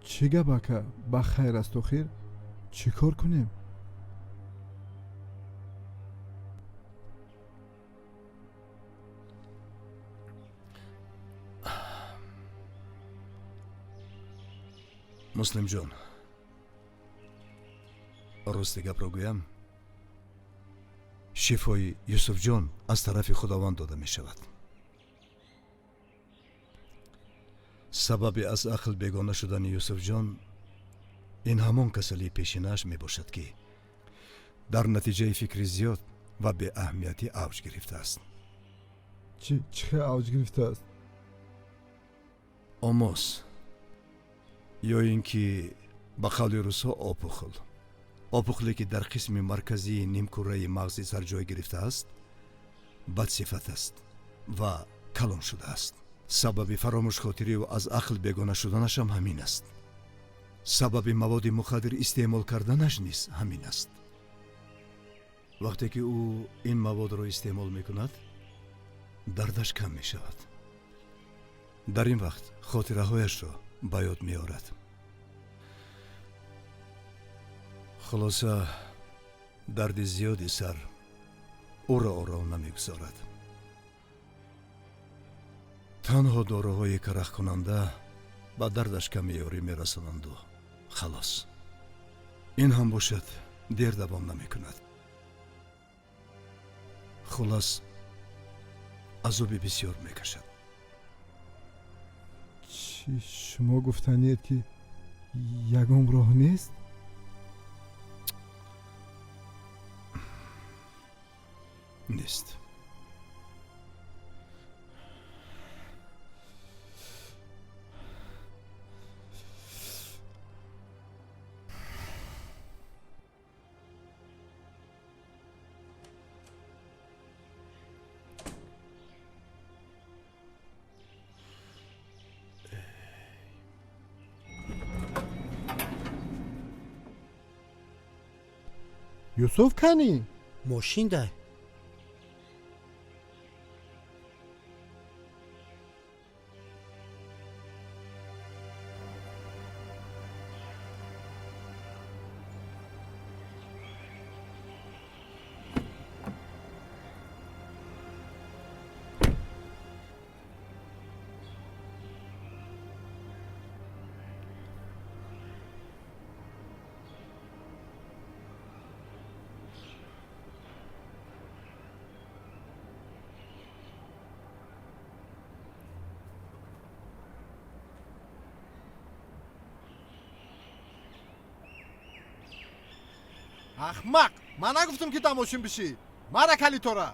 چی گبکه بخیر است و خیر چی کار کنیم؟ مسلم جان راستی گپ رو گویم شفای یوسف جان از طرف خداوند داده می شود. سبب از عقل بیگانه شدن یوسف جان این همان کسلی پیشینش می باشد که در نتیجه فکر زیاد و به اهمیتی اوج گرفته است. چه اوج گرفته است؟ آموز یا اینکه به قول روسا آپوخلی که در قسم مرکزی نیمکره مغزی سر جای گرفته است بد صفت است و کلان شده است. سبب فراموش خاطری و از عقل بیگانه شدنش هم همین است. سبب مواد مخدر استعمال کردنش نیز همین است. وقتی که او این مواد را استعمال میکند دردش کم می شود. در این وقت خاطره هایش را به یاد می آورد. خلاصه درد زیادی سر او را آرام نمیگذارد. تنها داروهای کرخ کننده با دردش کمی یاری میرسانند و خلاص. این هم باشد دیر دوام نمی کند. خلاص عذابی بسیار میکشد. چی شما گفتنید که یگم راه نیست؟ نیست. یوسف کنی؟ ماشین ده. احمق من نگفتم که تماشین بشی. مرا کلی تو را.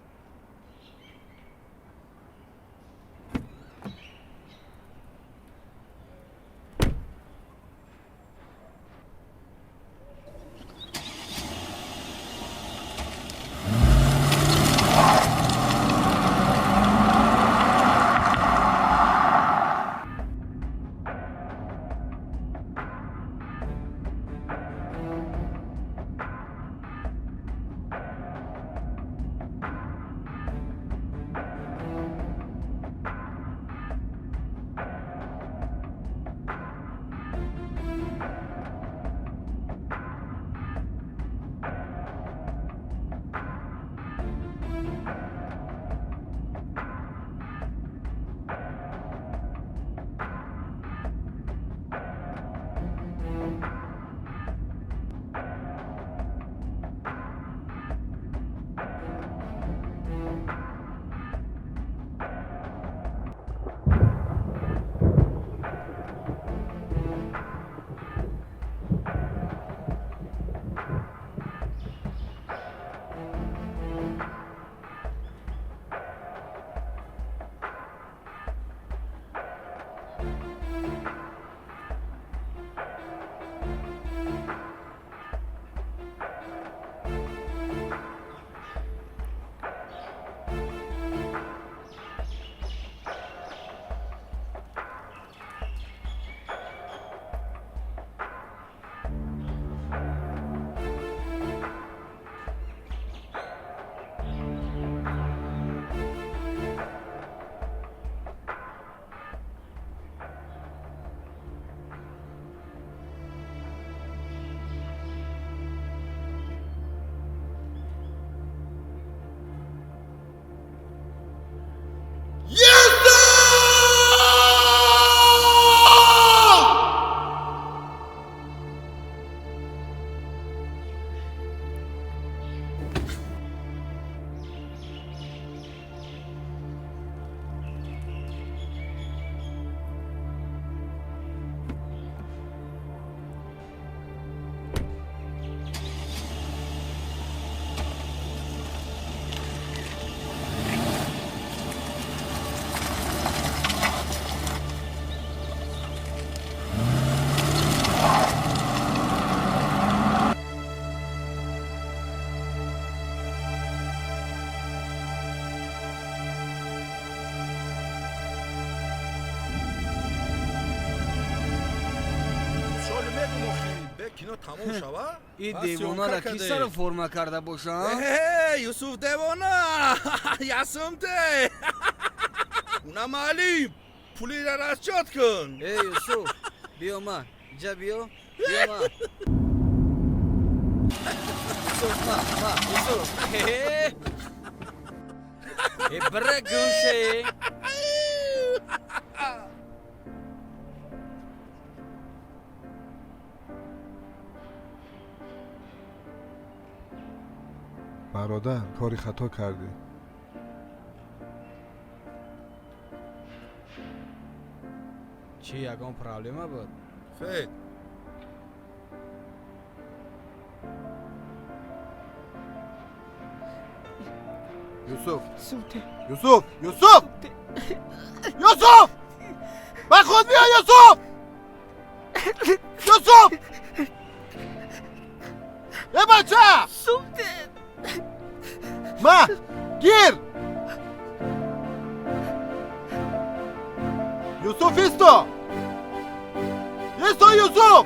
به کینو تمام شوه این دیوانه را کی سر فرما کرده باشم؟ یوسف دیوانه یاسمته اونم علی پولی را رشد کن یوسف بیا ما جا بیا ما یوسف بره گوشه برادر کاری خطا کردی. چی یکان پرابلمه بود؟ فید یوسف یوسف یوسف یوسف به خود بیا یوسف یوسف یه بچه ما گیر یوسف ایستا یوسف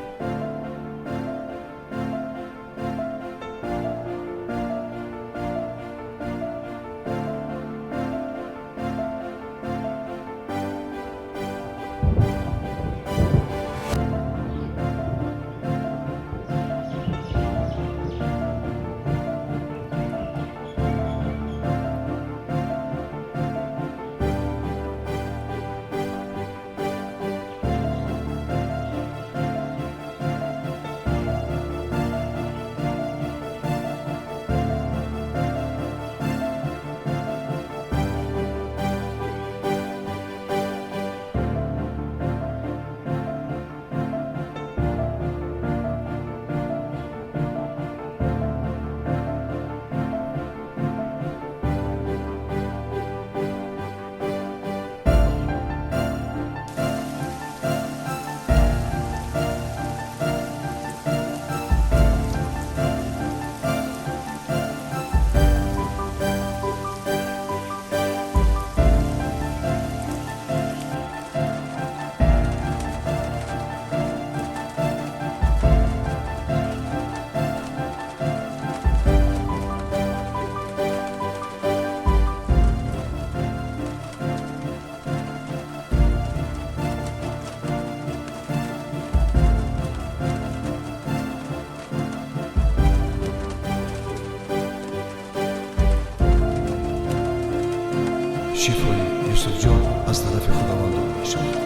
شفای یوسف جان از طرف خداوند می شود.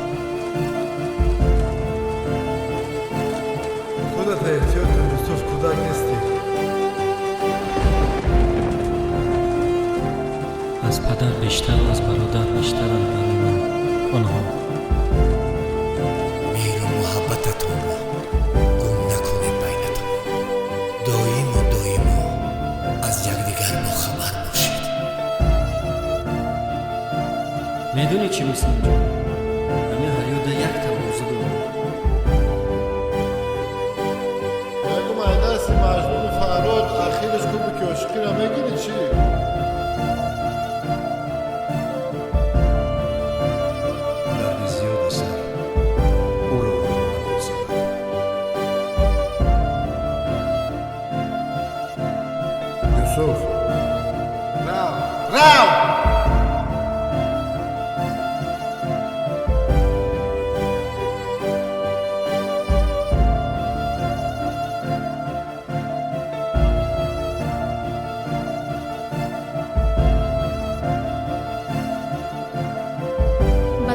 خودت احتیاط کن یوسف، کودک نیستی. از پدر بیشتر، از برادر بیشترم برای من آنها. مهر و محبتتون را گم نکنید بینتون. دائم از یکدیگر با خبر باشید. میدونی چی میسیم اینجا؟ همه حیات یک تمازه دارم. نگو مایده هستی مجنون فراد اخیرش کن که عشقی را میگیری چی؟ دردی زیاد است او را نگذارد. یوسف رو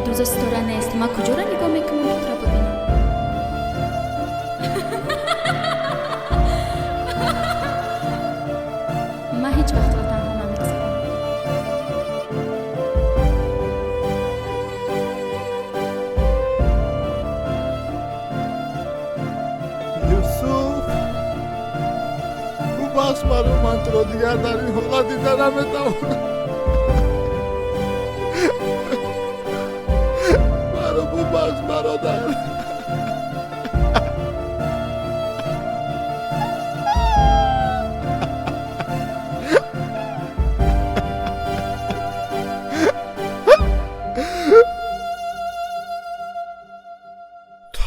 روز ستاره نیست. ما کجا را نگاه میکنم که تو را ببینم؟ من هیچ وقت را تنها نمیگذارم. یوسف او بخش برای من تو را دیگر در این حالت دیده نمیتوانم. بخش برادر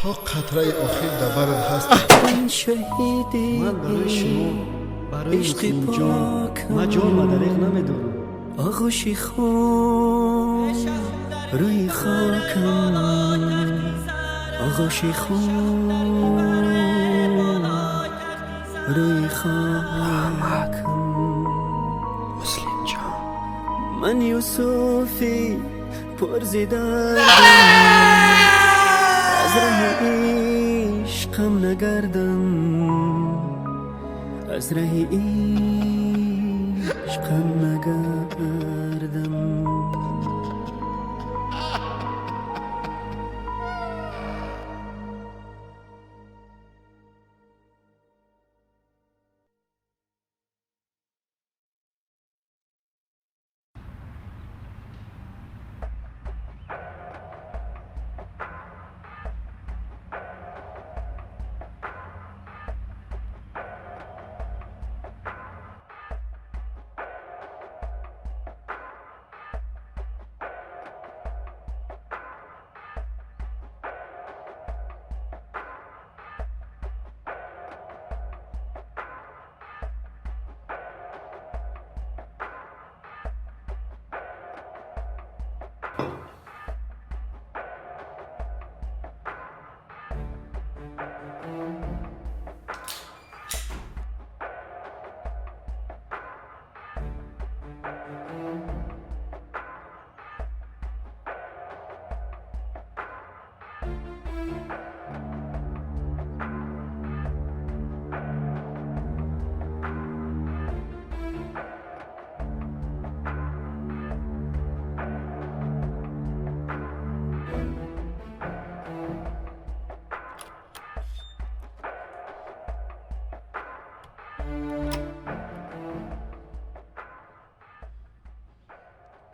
تا قطره آخر در برت هست. من شهیدی من برای شما، برای مسلم جان، من جان و دریغ نمیدارم. آغوشی خون روی خاکم، آغوشی خون روی خاکم. مسلم جان، من یوسفی پرزیدم از ره عشقم نگردم، از ره عشقم نگردم.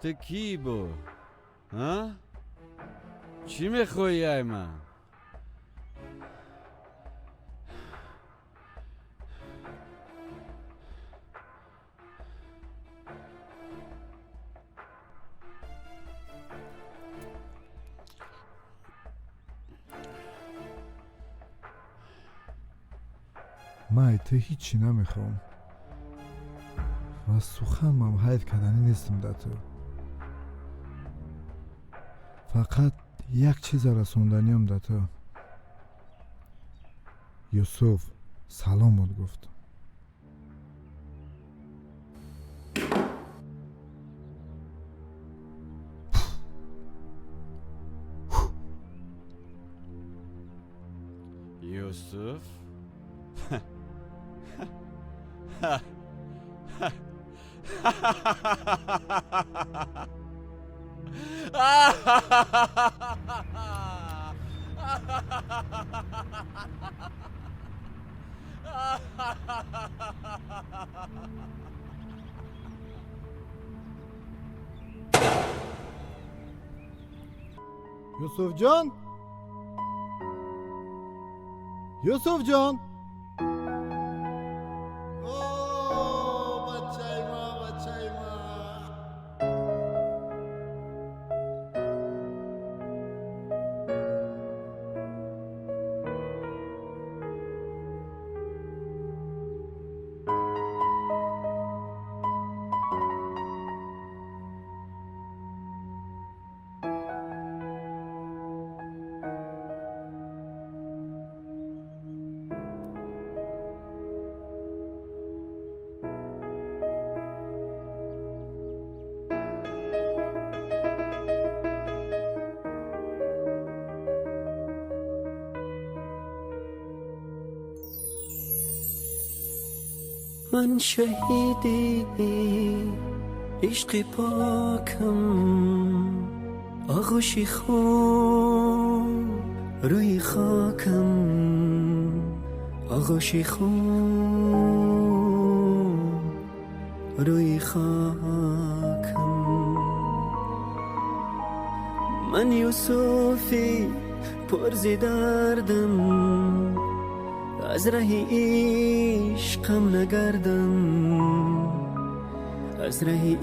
تو کی بو؟ ها؟ چی میخوایی ای من؟ من تو هیچی نمیخوام و سخن هم حیف کردنی نیستم در تو. فقط یک چیز رسوندنیم در تو. یوسف سلام بود گفت. یوسف یوسف جان، یوسف جان. من شهیدی اشقی پاکم، آغوشی خون روی خاکم، آغوشی خون روی خاکم. من یوسفی پرزی دردم، از ره عشقم نگردم، از ره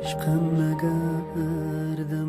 عشقم نگردم.